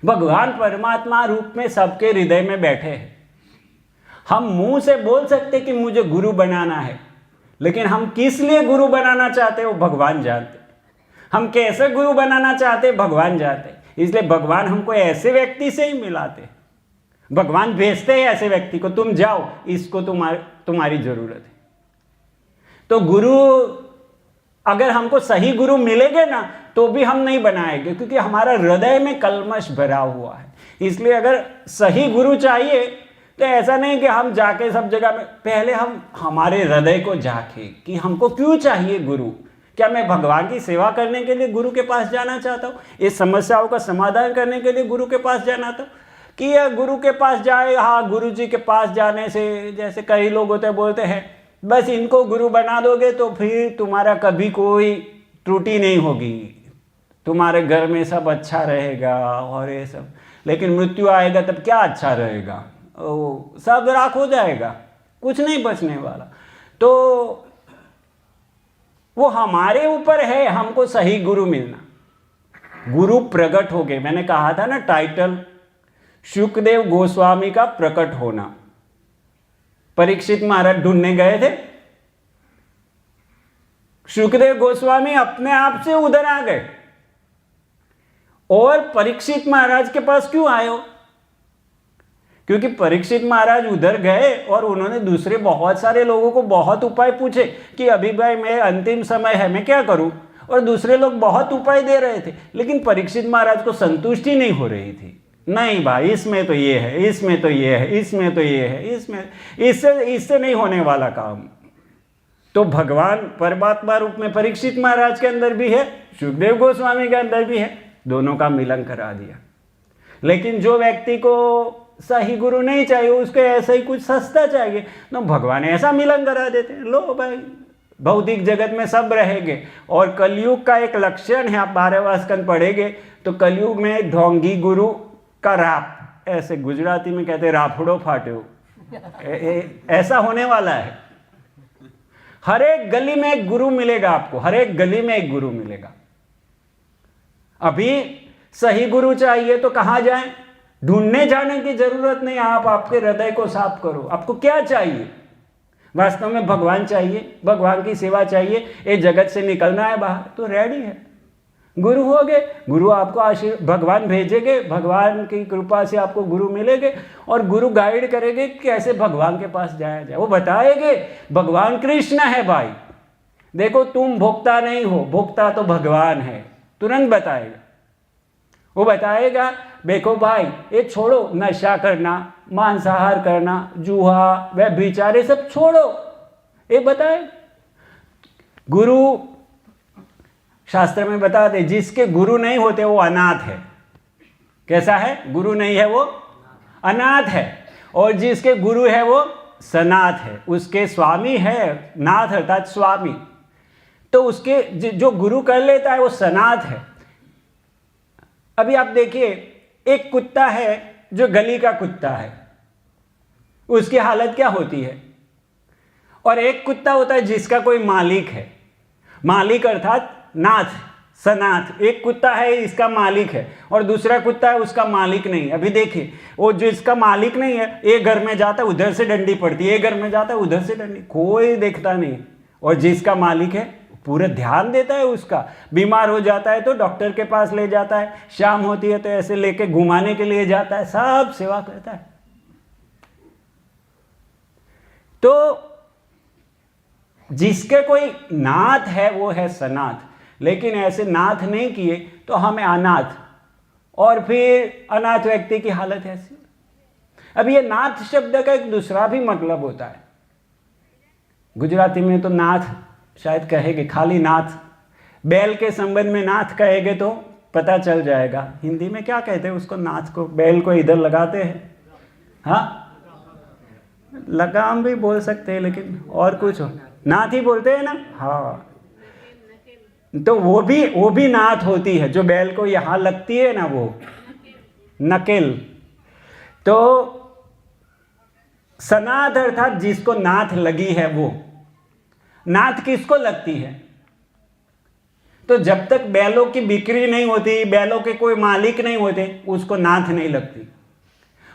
भगवान परमात्मा रूप में सबके हृदय में बैठे हैं। हम मुंह से बोल सकते कि मुझे गुरु बनाना है, लेकिन हम किस लिए गुरु बनाना चाहते हो भगवान जानते। हम कैसे गुरु बनाना चाहते भगवान जानते। इसलिए भगवान हमको ऐसे व्यक्ति से ही मिलाते। भगवान भेजते हैं ऐसे व्यक्ति को, तुम जाओ, इसको तुम्हारी जरूरत है। तो गुरु, अगर हमको सही गुरु मिलेंगे ना तो भी हम नहीं बनाएंगे, क्योंकि हमारा हृदय में कल्मश भरा हुआ है। इसलिए अगर सही गुरु चाहिए तो ऐसा नहीं कि हम जाके सब जगह में, पहले हम हमारे हृदय को जाके कि हमको क्यों चाहिए गुरु। क्या मैं भगवान की सेवा करने के लिए गुरु के पास जाना चाहता हूँ? इस समस्याओं का समाधान करने के लिए गुरु के पास जाना था कि यह गुरु के पास जाए। हाँ, गुरु जी के पास जाने से, जैसे कई लोग होते बोलते हैं बस इनको गुरु बना दोगे तो फिर तुम्हारा कभी कोई त्रुटि नहीं होगी, तुम्हारे घर में सब अच्छा रहेगा और ये सब। लेकिन मृत्यु आएगा तब क्या अच्छा रहेगा? सब राख हो जाएगा, कुछ नहीं बचने वाला। तो वो हमारे ऊपर है, हमको सही गुरु मिलना। गुरु प्रकट हो गए, मैंने कहा था ना टाइटल, शुकदेव गोस्वामी का प्रकट होना। परीक्षित महाराज ढूंढने गए थे, शुकदेव गोस्वामी अपने आप से उधर आ गए। और परीक्षित महाराज के पास क्यों आए हो? क्योंकि परीक्षित महाराज उधर गए और उन्होंने दूसरे बहुत सारे लोगों को बहुत उपाय पूछे कि अभी भाई मैं अंतिम समय है, मैं क्या करूं? और दूसरे लोग बहुत उपाय दे रहे थे, लेकिन परीक्षित महाराज को संतुष्टि नहीं हो रही थी। नहीं भाई, इसमें तो ये है, इसमें तो ये है, इसमें तो ये है, इससे नहीं होने वाला काम। तो भगवान परमात्मा रूप में परीक्षित महाराज के अंदर भी है, सुखदेव गोस्वामी के अंदर भी है, दोनों का मिलन करा दिया। लेकिन जो व्यक्ति को सही गुरु नहीं चाहिए, उसको ऐसा ही कुछ सस्ता चाहिए, तो भगवान ऐसा मिलन करा देते हैं। लो भाई, भौतिक जगत में सब रहेंगे। और कलयुग का एक लक्षण है, आप 12वां स्कंद पढ़ेंगे तो कलयुग में ढोंगी गुरु का राप, ऐसे गुजराती में कहते राफड़ो फाट्यो, ऐसा होने वाला है। हर एक गली में एक गुरु मिलेगा आपको, हर एक गली में एक गुरु मिलेगा। अभी सही गुरु चाहिए तो कहां जाएं? ढूंढने जाने की जरूरत नहीं, आप आपके हृदय को साफ करो। आपको क्या चाहिए? वास्तव में भगवान चाहिए, भगवान की सेवा चाहिए, ये जगत से निकलना है बाहर, तो रेडी है। गुरु हो गए, गुरु आपको भगवान भेजेंगे, भगवान की कृपा से आपको गुरु मिलेंगे, और गुरु गाइड करेंगे कैसे भगवान के पास जाया जाए। वो बताएंगे भगवान कृष्ण है भाई, देखो तुम भोक्ता नहीं हो, भोक्ता तो भगवान है, तुरंत बताएगा। वो बताएगा देखो भाई, ये छोड़ो, नशा करना, मांसाहार करना, जुआ, व्यभिचार, ये सब छोड़ो, ये बताए। गुरु शास्त्र में बता दे, जिसके गुरु नहीं होते वो अनाथ है। कैसा है? गुरु नहीं है वो अनाथ है, और जिसके गुरु है वो सनाथ है, उसके स्वामी है, नाथ अर्थात स्वामी। तो उसके जो गुरु कर लेता है वो सनाथ है। अभी आप देखिए, एक कुत्ता है जो गली का कुत्ता है, उसकी हालत क्या होती है? और एक कुत्ता होता है जिसका कोई मालिक है, मालिक अर्थात नाथ, सनाथ। एक कुत्ता है इसका मालिक है, और दूसरा कुत्ता है उसका मालिक नहीं। अभी देखिए, वो जिसका मालिक नहीं है, एक घर में जाता है उधर से डंडी पड़ती है, एक घर में जाता है उधर से डंडी, कोई देखता नहीं। और जिसका मालिक है पूरा ध्यान देता है उसका। बीमार हो जाता है तो डॉक्टर के पास ले जाता है, शाम होती है तो ऐसे लेके घुमाने के लिए जाता है, सब सेवा करता है। तो जिसके कोई नाथ है वो है सनाथ। लेकिन ऐसे नाथ नहीं किए तो हमें अनाथ, और फिर अनाथ व्यक्ति की हालत ऐसी। अब ये नाथ शब्द का एक दूसरा भी मतलब होता है। गुजराती में तो नाथ शायद कहेंगे, खाली नाथ। बैल के संबंध में नाथ कहेंगे तो पता चल जाएगा। हिंदी में क्या कहते हैं उसको? नाथ को, बैल को इधर लगाते हैं, हाँ, लगाम भी बोल सकते हैं, लेकिन और कुछ हो, नाथ ही बोलते हैं ना, हाँ। तो वो भी नाथ होती है, जो बैल को यहां लगती है ना, वो नकेल। तो सनाथ अर्थात जिसको नाथ लगी है वो। नाथ किसको लगती है? तो जब तक बैलों की बिक्री नहीं होती, बैलों के कोई मालिक नहीं होते, उसको नाथ नहीं लगती।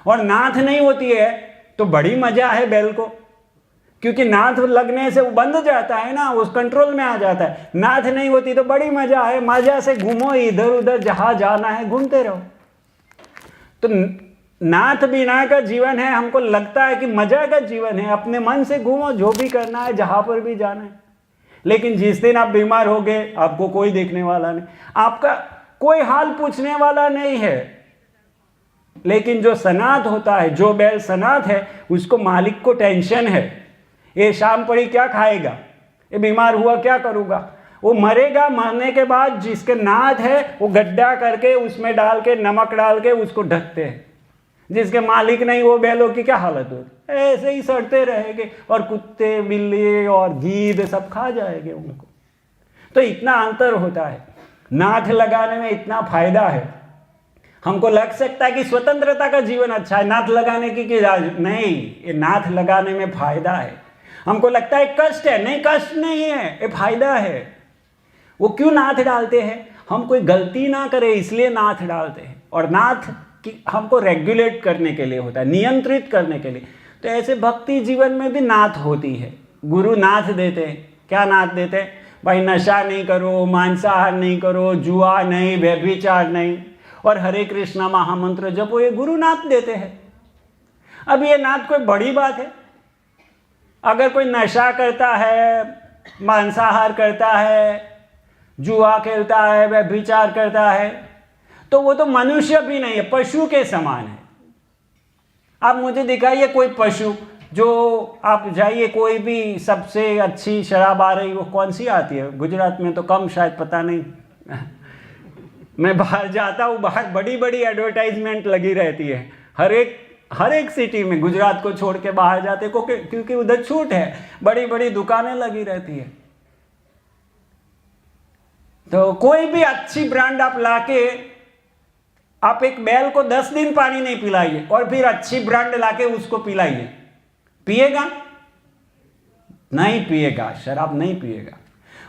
और नाथ नहीं होती है तो बड़ी मजा है बैल को, क्योंकि नाथ लगने से वो बंध जाता है ना, उस कंट्रोल में आ जाता है। नाथ नहीं होती तो बड़ी मजा है, मजा से घूमो, इधर उधर जहां जाना है घूमते रहो। तो नाथ बिना का जीवन है, हमको लगता है कि मजा का जीवन है, अपने मन से घूमो, जो भी करना है, जहां पर भी जाना है। लेकिन जिस दिन आप बीमार हो गए, आपको कोई देखने वाला नहीं, आपका कोई हाल पूछने वाला नहीं है। लेकिन जो सनाथ होता है, जो बैल सनाथ है, उसको मालिक को टेंशन है, ये शाम पड़ी क्या खाएगा, ये बीमार हुआ क्या करूँगा। वो मरेगा, मरने के बाद जिसके नाथ है वो गड्ढा करके उसमें डाल के, नमक डाल के उसको ढकते हैं। जिसके मालिक नहीं, वो बैलों की क्या हालत होती, ऐसे ही सड़ते रहेंगे, और कुत्ते बिल्ली और गीद सब खा जाएंगे उनको। तो इतना अंतर होता है। नाथ लगाने में इतना फायदा है। हमको लग सकता है कि स्वतंत्रता का जीवन अच्छा है, नाथ लगाने की नहीं, ये नाथ लगाने में फायदा है। हमको लगता है कष्ट है, नहीं, कष्ट नहीं है, ये फायदा है। वो क्यों नाथ डालते हैं? हम कोई गलती ना करें इसलिए नाथ डालते हैं। और नाथ कि हमको रेगुलेट करने के लिए होता है, नियंत्रित करने के लिए। तो ऐसे भक्ति जीवन में भी नाथ होती है। गुरु नाथ देते हैं। क्या नाथ देते हैं? भाई नशा नहीं करो, मांसाहार नहीं करो, जुआ नहीं, व्यभिचार नहीं, और हरे कृष्णा महामंत्र जपो, ये गुरु नाथ देते हैं। अब ये नाथ कोई बड़ी बात है? अगर कोई नशा करता है, मांसाहार करता है, जुआ खेलता है, वह विचार करता है, तो वो तो मनुष्य भी नहीं है, पशु के समान है। आप मुझे दिखाइए कोई पशु, जो आप जाइए कोई भी सबसे अच्छी शराब आ रही वो कौन सी आती है? गुजरात में तो कम, शायद पता नहीं। मैं बाहर जाता हूँ, बाहर बड़ी बड़ी एडवर्टाइजमेंट लगी रहती है हर एक सिटी में। गुजरात को छोड़ के बाहर जाते क्योंकि उधर छूट है, बड़ी बड़ी दुकानें लगी रहती है। तो कोई भी अच्छी ब्रांड आप लाके, आप एक बैल को 10 दिन पानी नहीं पिलाइए और फिर अच्छी ब्रांड लाके उसको पिलाइए, पिएगा? नहीं पिएगा, शराब नहीं पिएगा।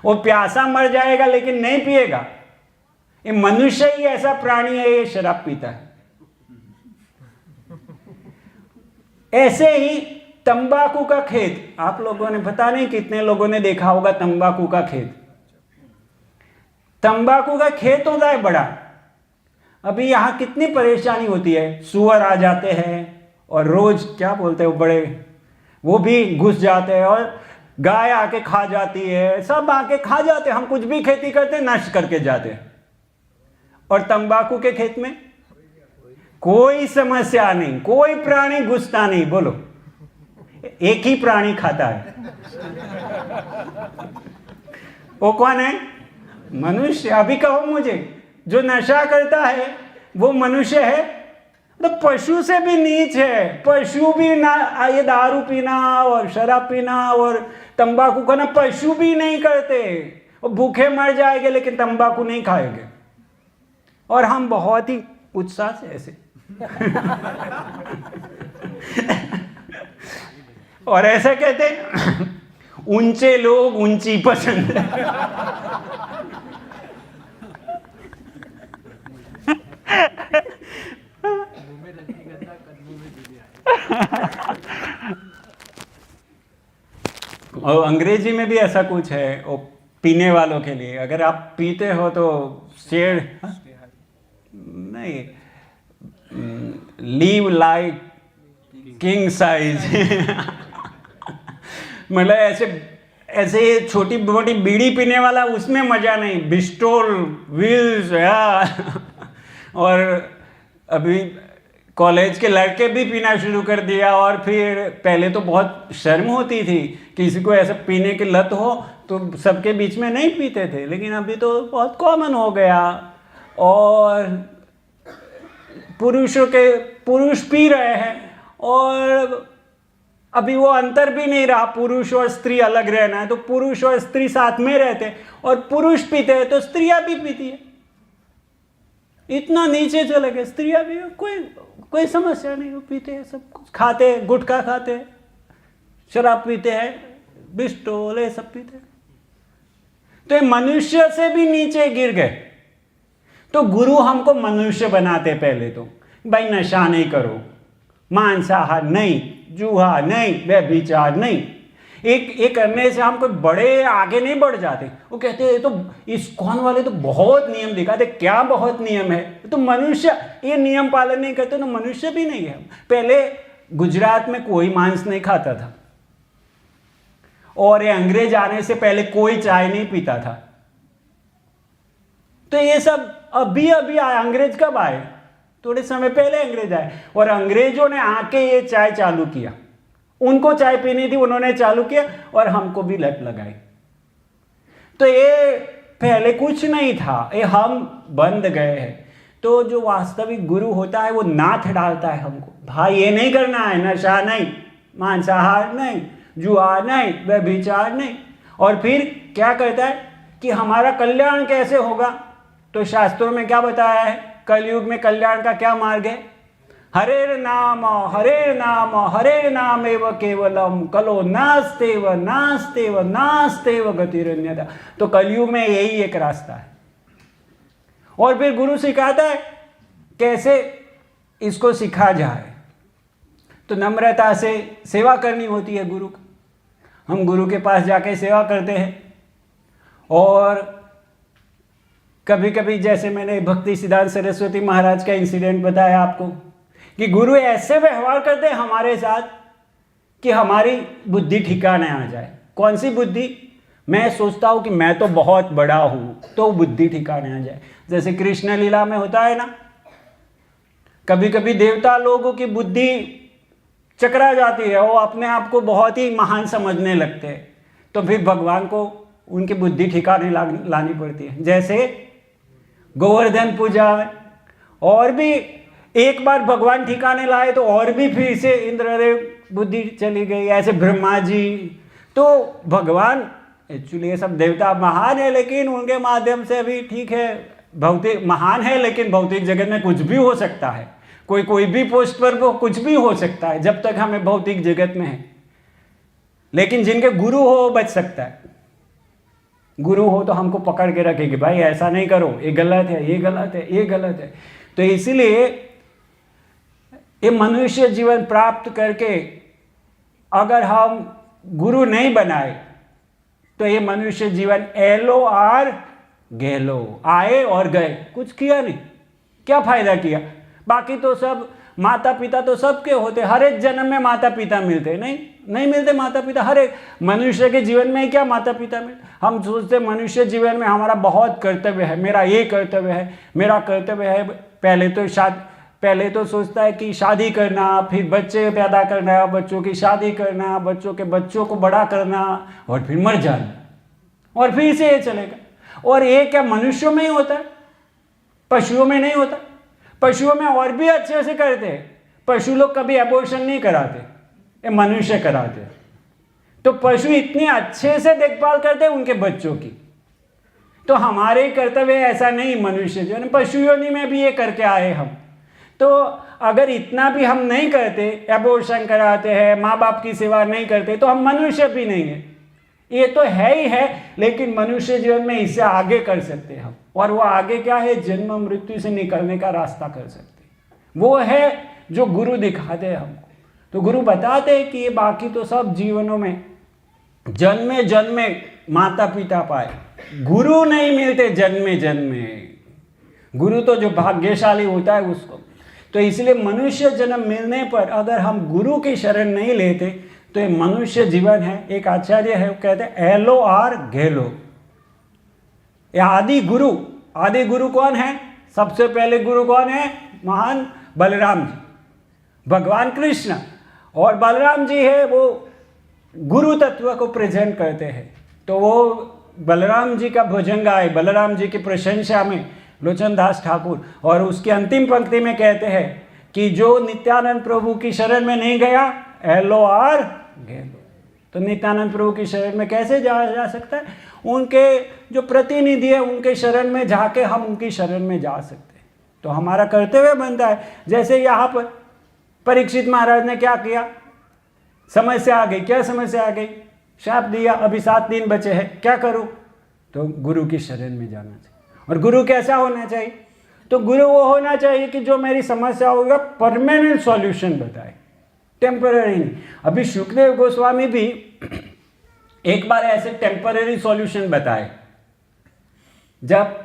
वो प्यासा मर जाएगा लेकिन नहीं पिएगा। ये मनुष्य ही ऐसा प्राणी है, ये शराब पीता है। ऐसे ही तंबाकू का खेत, आप लोगों ने, पता नहीं कितने लोगों ने देखा होगा तंबाकू का खेत। तंबाकू का खेत होता है बड़ा। अभी यहां कितनी परेशानी होती है, सुअर आ जाते हैं और रोज क्या बोलते हैं वो बड़े, वो भी घुस जाते हैं और गाय आके खा जाती है, सब आके खा जाते हैं। हम कुछ भी खेती करते हैं, नष्ट करके जाते हैं। और तंबाकू के खेत में कोई समस्या नहीं, कोई प्राणी घुसता नहीं। बोलो, एक ही प्राणी खाता है, वो कौन है? मनुष्य। अभी कहो मुझे, जो नशा करता है वो मनुष्य है? तो पशु से भी नीच है। पशु भी ना, ये दारू पीना और शराब पीना और तंबाकू खाना पशु भी नहीं करते। वो भूखे मर जाएंगे लेकिन तंबाकू नहीं खाएंगे। और हम बहुत ही उत्साह से ऐसे और ऐसा कहते हैं, ऊंचे लोग ऊंची पसंद। और अंग्रेजी में भी ऐसा कुछ है वो पीने वालों के लिए। अगर आप पीते हो तो शेयर नहीं, लीव लाइक किंग साइज। मतलब ऐसे छोटी मोटी बीड़ी पीने वाला, उसमें मजा नहीं। बिस्टोल, व्हील्स, और अभी कॉलेज के लड़के भी पीना शुरू कर दिया। और फिर पहले तो बहुत शर्म होती थी, किसी को ऐसा पीने की लत हो तो सबके बीच में नहीं पीते थे, लेकिन अभी तो बहुत कॉमन हो गया। और पुरुष पी रहे हैं और अभी वो अंतर भी नहीं रहा, पुरुष और स्त्री अलग रहना है तो पुरुष और स्त्री साथ में रहते हैं। और पुरुष पीते हैं तो स्त्रियां भी पीती है। इतना नीचे चले गए, स्त्रियां भी, कोई समस्या नहीं, वो पीते हैं, सब कुछ खाते हैं, गुटखा खाते हैं, शराब पीते हैं, बिस्टोल, ये सब पीते हैं। तो ये मनुष्य से भी नीचे गिर गए। तो गुरु हमको मनुष्य बनाते पहले तो, भाई नशा नहीं करो, मांसाहार नहीं, जुआ नहीं, व्यभिचार नहीं। एक करने से हम कोई बड़े आगे नहीं बढ़ जाते। वो कहते हैं तो इस्कॉन वाले तो बहुत नियम दिखाते। क्या बहुत नियम है? तो मनुष्य ये नियम पालन नहीं करते तो मनुष्य भी नहीं है। पहले गुजरात में कोई मांस नहीं खाता था और ये अंग्रेज आने से पहले कोई चाय नहीं पीता था। तो ये सब अभी अभी आया। अंग्रेज कब आए? थोड़े समय पहले अंग्रेज आए और अंग्रेजों ने आके ये चाय चालू किया। उनको चाय पीनी थी, उन्होंने चालू किया और हमको भी लत लगाई। तो ये पहले कुछ नहीं था, ये हम बंद गए हैं। तो जो वास्तविक गुरु होता है वो नाथ डालता है हमको, भाई ये नहीं करना है, नशा नहीं, मांसाहार नहीं, जुआ नहीं, व्यभिचार नहीं। और फिर क्या कहता है कि हमारा कल्याण कैसे होगा? तो शास्त्रों में क्या बताया है? कलयुग में कल्याण का क्या मार्ग है? हरेर नाम हरे नाम एव केवलम कलो नास्तेव नास्तेव नास्तेव गतिरन्यथा। तो कलयुग में यही एक रास्ता है। और फिर गुरु सिखाता है कैसे इसको सिखा जाए। तो नम्रता से सेवा करनी होती है गुरु का। हम गुरु के पास जाके सेवा करते हैं। और कभी कभी जैसे मैंने भक्ति सिद्धांत सरस्वती महाराज का इंसिडेंट बताया आपको कि गुरु ऐसे व्यवहार करते हैं हमारे साथ कि हमारी बुद्धि ठिकाने आ जाए। कौन सी बुद्धि? मैं सोचता हूँ कि मैं तो बहुत बड़ा हूँ, तो बुद्धि ठिकाने आ जाए। जैसे कृष्ण लीला में होता है ना, कभी कभी देवता लोगों की बुद्धि चकरा जाती है, वो अपने आप को बहुत ही महान समझने लगते हैं, तो फिर भगवान को उनकी बुद्धि ठिकाने लानी पड़ती है। जैसे गोवर्धन पूजा में, और भी एक बार भगवान ठिकाने लाए तो और भी फिर से इंद्रदेव बुद्धि चली गई, ऐसे ब्रह्मा जी। तो भगवान एक्चुअली ये सब देवता महान है, लेकिन उनके माध्यम से अभी ठीक है, भौतिक महान है, लेकिन भौतिक जगत में कुछ भी हो सकता है, कोई भी पोस्ट पर वो कुछ भी हो सकता है जब तक हमें भौतिक जगत में है। लेकिन जिनके गुरु हो वो बच सकता है। गुरु हो तो हमको पकड़ के रखेगी, भाई ऐसा नहीं करो, ये गलत है, ये गलत है, ये गलत है। तो इसलिए ये मनुष्य जीवन प्राप्त करके अगर हम गुरु नहीं बनाए तो ये मनुष्य जीवन एलो और गेलो, आए और गए, कुछ किया नहीं, क्या फायदा किया। बाकी तो सब माता पिता तो सबके होते, हर एक जन्म में माता पिता मिलते, नहीं मिलते माता पिता। हर एक मनुष्य के जीवन में क्या माता पिता मिलते। हम सोचते मनुष्य जीवन में हमारा बहुत कर्तव्य है, मेरा ये कर्तव्य है, मेरा कर्तव्य है। पहले तो सोचता है कि शादी करना, फिर बच्चे पैदा करना, बच्चों की शादी करना, बच्चों के बच्चों को बड़ा करना, और फिर मर जाना, और फिर से ये चलेगा। और ये क्या मनुष्यों में ही होता है, पशुओं में नहीं होता। पशुओं में और भी अच्छे से करते हैं, पशु लोग कभी अबॉर्शन नहीं कराते, ये मनुष्य कराते हैं। तो पशु इतने अच्छे से देखभाल करते हैं उनके बच्चों की। तो हमारे कर्तव्य ऐसा नहीं, मनुष्य जो है पशु योनि में भी ये करके आए हम। तो अगर इतना भी हम नहीं करते, अबॉर्शन कराते हैं, माँ बाप की सेवा नहीं करते, तो हम मनुष्य भी नहीं है। ये तो है ही है, लेकिन मनुष्य जीवन में इससे आगे कर सकते हैं हम। और वो आगे क्या है, जन्म मृत्यु से निकलने का रास्ता कर सकते हैं। वो है जो गुरु दिखाते हैं हमको। तो गुरु बताते हैं कि ये बाकी तो सब जीवनों में जन्मे जन्मे माता पिता पाए, गुरु नहीं मिलते जन्मे जन्मे। गुरु तो जो भाग्यशाली होता है उसको। तो इसलिए मनुष्य जन्म मिलने पर अगर हम गुरु की शरण नहीं लेते तो ये मनुष्य जीवन है। एक आचार्य है, वो कहते हैं एलो और घेलो। ये आदि गुरु कौन है? सबसे पहले गुरु कौन है? महान बलराम जी, भगवान कृष्ण। और बलराम जी है वो गुरु तत्व को प्रेजेंट करते हैं। तो वो बलराम जी का भजन गाए, बलराम जी की प्रशंसा में लोचन दास ठाकुर, और उसकी अंतिम पंक्ति में कहते हैं कि जो नित्यानंद प्रभु की शरण में नहीं गया, एलो और गेलो। तो नित्यानंद प्रभु की शरण में कैसे जाया जा सकता है? उनके जो प्रतिनिधि है उनके शरण में जाके हम उनकी शरण में जा सकते हैं। तो हमारा कर्तव्य बनता है। जैसे यहाँ पर परीक्षित महाराज ने क्या किया, समस्या आ गई। क्या समस्या आ गई? शाप दिया, अभी 7 दिन बचे हैं, क्या करूं? तो गुरु की शरण में जाना चाहिए। और गुरु कैसा होना चाहिए? तो गुरु वो होना चाहिए कि जो मेरी समस्या होगा परमानेंट सॉल्यूशन बताए, टेम्पररी नहीं। अभी शुकदेव गोस्वामी भी एक बार ऐसे टेम्पररी सॉल्यूशन बताए। जब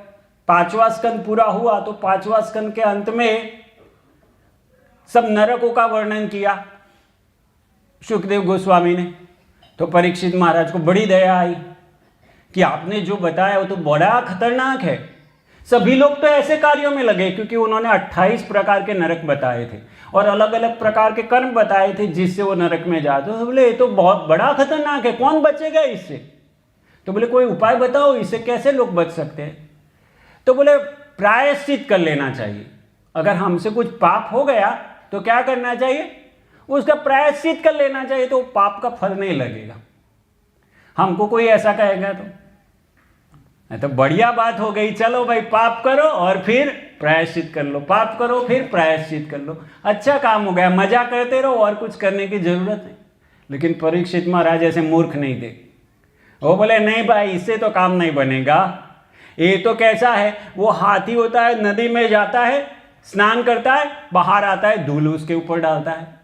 5वां स्कंद पूरा हुआ तो 5वां स्कंद के अंत में सब नरकों का वर्णन किया शुकदेव गोस्वामी ने। तो परीक्षित महाराज को बड़ी दया आई कि आपने जो बताया वो तो बड़ा खतरनाक है। सभी लोग तो ऐसे कार्यों में लगे, क्योंकि उन्होंने 28 प्रकार के नरक बताए थे और अलग अलग प्रकार के कर्म बताए थे जिससे वो नरक में जाते। तो बोले ये तो बहुत बड़ा खतरनाक है, कौन बचेगा इससे? तो बोले कोई उपाय बताओ, इससे कैसे लोग बच सकते हैं? तो बोले प्रायश्चित कर लेना चाहिए। अगर हमसे कुछ पाप हो गया तो क्या करना चाहिए? उसका प्रायश्चित कर लेना चाहिए, तो पाप का फल नहीं लगेगा। हमको कोई ऐसा कहेगा तो बढ़िया बात हो गई, चलो भाई पाप करो और फिर प्रायश्चित कर लो, पाप करो फिर प्रायश्चित कर लो, अच्छा काम हो गया, मजा करते रहो और कुछ करने की जरूरत नहीं। लेकिन परीक्षित महाराज ऐसे मूर्ख नहीं थे। वो बोले नहीं भाई, इससे तो काम नहीं बनेगा। ये तो कैसा है, वो हाथी होता है, नदी में जाता है, स्नान करता है, बाहर आता है, धूल उसके ऊपर डालता है।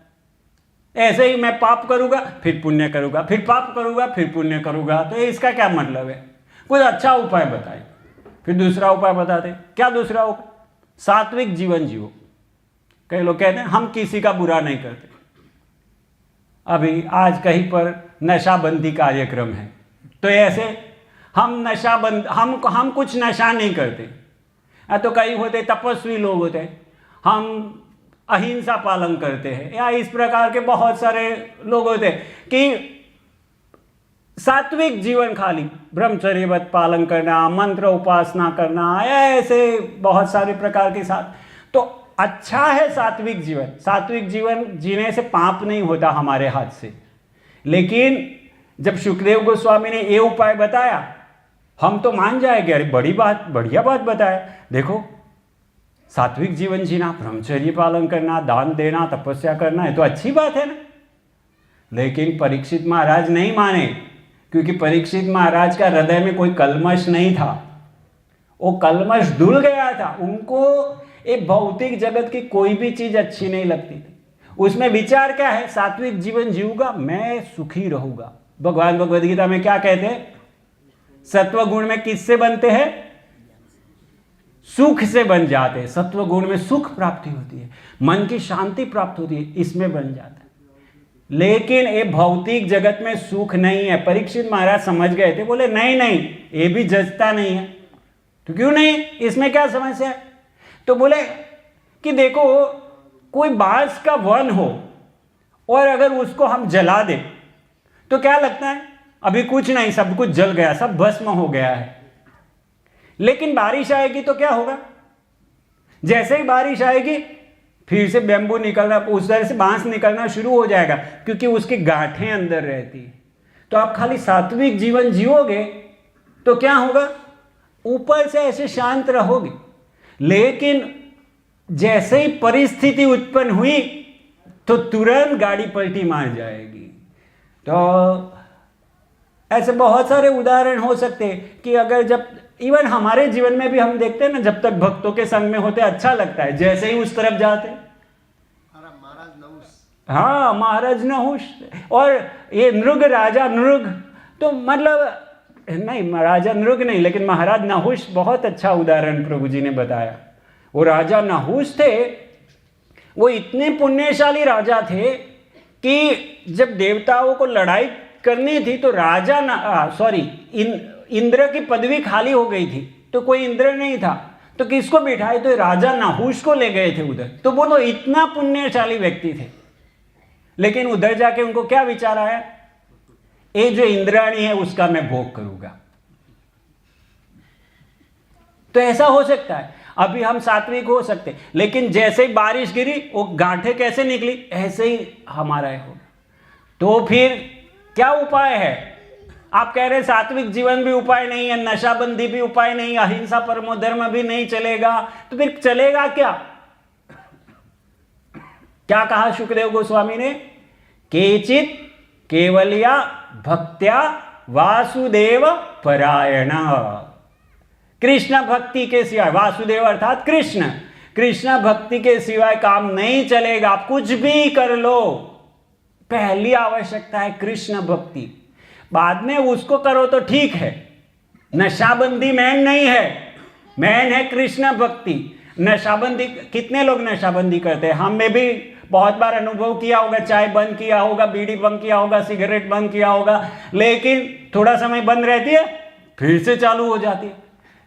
ऐसे ही मैं पाप करूंगा फिर पुण्य करूंगा, फिर पाप करूंगा फिर पुण्य करूंगा। तो इसका क्या मतलब है? कुछ अच्छा उपाय बताए। फिर दूसरा उपाय बताते। क्या दूसरा उपाय? सात्विक जीवन जियो। कई लोग कहते हैं हम किसी का बुरा नहीं करते। अभी आज कहीं पर नशाबंदी कार्यक्रम है, तो ऐसे हम कुछ नशा नहीं करते। तो कई होते तपस्वी लोग होते हैं, हम अहिंसा पालन करते हैं, या इस प्रकार के बहुत सारे लोग होते हैं कि सात्विक जीवन, खाली ब्रह्मचर्यवत पालन करना, मंत्र उपासना करना, ऐसे बहुत सारे प्रकार के साथ। तो अच्छा है सात्विक जीवन, सात्विक जीवन जीने से पाप नहीं होता हमारे हाथ से। लेकिन जब सुखदेव गोस्वामी ने ये उपाय बताया, हम तो मान जाएंगे, अरे बढ़िया बात बताया, देखो सात्विक जीवन जीना, ब्रह्मचर्य पालन करना, दान देना, तपस्या करना, है तो अच्छी बात है ना। लेकिन परीक्षित महाराज नहीं माने, क्योंकि परीक्षित महाराज का हृदय में कोई कलमश नहीं था, वो कलमश धुल गया था। उनको एक भौतिक जगत की कोई भी चीज अच्छी नहीं लगती थी। उसमें विचार क्या है, सात्विक जीवन जीऊंगा मैं सुखी रहूंगा। भगवान भगवद गीता में क्या कहते हैं, सत्व गुण में किससे बनते हैं, सुख से बन जाते हैं। सत्व गुण में सुख प्राप्ति होती है, मन की शांति प्राप्त होती है, इसमें बन जाता है। लेकिन ये भौतिक जगत में सुख नहीं है। परीक्षित महाराज समझ गए थे, बोले नहीं नहीं, ये भी जचता नहीं है। तो क्यों नहीं, इसमें क्या समस्या है? तो बोले कि देखो, कोई बांस का वन हो और अगर उसको हम जला दें तो क्या लगता है, अभी कुछ नहीं, सब कुछ जल गया, सब भस्म हो गया है। लेकिन बारिश आएगी तो क्या होगा, जैसे ही बारिश आएगी फिर से बैम्बू निकलना, उस तरह से बांस निकलना शुरू हो जाएगा, क्योंकि उसकी गांठें अंदर रहती है। तो आप खाली सात्विक जीवन जियोगे तो क्या होगा, ऊपर से ऐसे शांत रहोगे। लेकिन जैसे ही परिस्थिति उत्पन्न हुई तो तुरंत गाड़ी पलटी मार जाएगी। तो ऐसे बहुत सारे उदाहरण हो सकते हैं कि अगर जब इवन हमारे जीवन में भी हम देखते हैं ना, जब तक भक्तों के संग में होते अच्छा लगता है, जैसे ही उस तरफ जाते, हाँ महाराज नहुष, और ये नृग, राजा नृग, तो मतलब नहीं, राजा नृग नहीं, लेकिन महाराज नहुष बहुत अच्छा उदाहरण प्रभु जी ने बताया। वो राजा नहुष थे, वो इतने पुण्यशाली राजा थे कि जब देवताओं को लड़ाई करनी थी तो राजा इंद्र की पदवी खाली हो गई थी, तो कोई इंद्र नहीं था, तो किसको बिठाए, तो राजा नहुष को ले गए थे उधर। तो वो तो इतना पुण्यशाली व्यक्ति थे, लेकिन उधर जाके उनको क्या विचार आया, ये जो इंद्राणी है उसका मैं भोग करूंगा। तो ऐसा हो सकता है, अभी हम सात्विक हो सकते, लेकिन जैसे ही बारिश गिरी वो गांठें कैसे निकली, ऐसे ही हमारा होगा। तो फिर क्या उपाय है? आप कह रहे सात्विक जीवन भी उपाय नहीं है, नशाबंदी भी उपाय नहीं, अहिंसा परमो धर्म भी नहीं चलेगा, तो फिर चलेगा क्या? क्या कहा सुखदेव गोस्वामी ने, केचित केवलिया भक्त्या वासुदेव परायण। कृष्ण भक्ति के सिवाय, वासुदेव अर्थात कृष्ण, कृष्ण भक्ति के सिवाय काम नहीं चलेगा। आप कुछ भी कर लो, पहली आवश्यकता है कृष्ण भक्ति, बाद में उसको करो तो ठीक है। नशाबंदी मैन नहीं है, मैन है कृष्ण भक्ति। नशाबंदी, कितने लोग नशाबंदी करते हैं, हमने भी बहुत बार अनुभव किया होगा, चाय बंद किया होगा, बीड़ी बंद किया होगा, सिगरेट बंद किया होगा, लेकिन थोड़ा समय बंद रहती है फिर से चालू हो जाती है।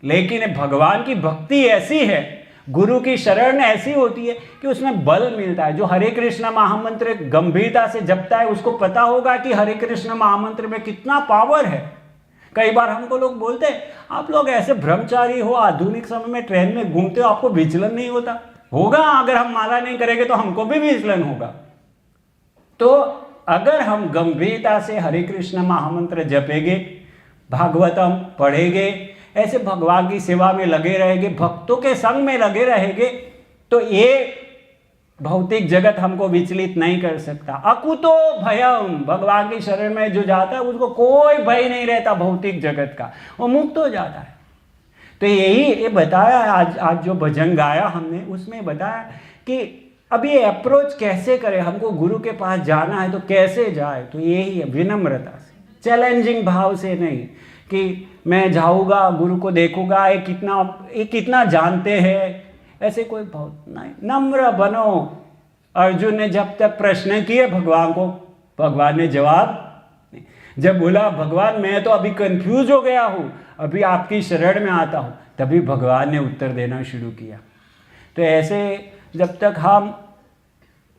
लेकिन भगवान की भक्ति ऐसी है, गुरु की शरण ऐसी होती है कि उसमें बल मिलता है। जो हरे कृष्ण महामंत्र गंभीरता से जपता है उसको पता होगा कि हरे कृष्ण महामंत्र में कितना पावर है। कई बार हमको लोग बोलते हैं, आप लोग ऐसे ब्रह्मचारी हो, आधुनिक समय में ट्रेन में घूमते हो, आपको विचलन नहीं होता? होगा, अगर हम माला नहीं करेंगे तो हमको भी विचलन होगा। तो अगर हम गंभीरता से हरे कृष्ण महामंत्र जपेंगे, भागवतम पढ़ेंगे, ऐसे भगवान की सेवा में लगे रहेंगे, भक्तों के संग में लगे रहेंगे, तो ये भौतिक जगत हमको विचलित नहीं कर सकता। अकुतो भयम, भगवान की शरण में जो जाता है उसको कोई भय नहीं रहता भौतिक जगत का, वो मुक्त हो जाता है। तो यही ये बताया आज जो भजन गाया हमने, उसमें बताया कि अब ये अप्रोच कैसे करें, हमको गुरु के पास जाना है तो कैसे जाए। तो यही है, विनम्रता से, चैलेंजिंग भाव से नहीं कि मैं जाऊँगा गुरु को देखूंगा, ये कितना जानते हैं, ऐसे कोई भाव नहीं। नम्र बनो। अर्जुन ने जब तक प्रश्न किए भगवान को, भगवान ने जवाब नहीं। जब बोला भगवान मैं तो अभी कंफ्यूज हो गया हूँ, अभी आपकी शरण में आता हूँ, तभी भगवान ने उत्तर देना शुरू किया। तो ऐसे जब तक हम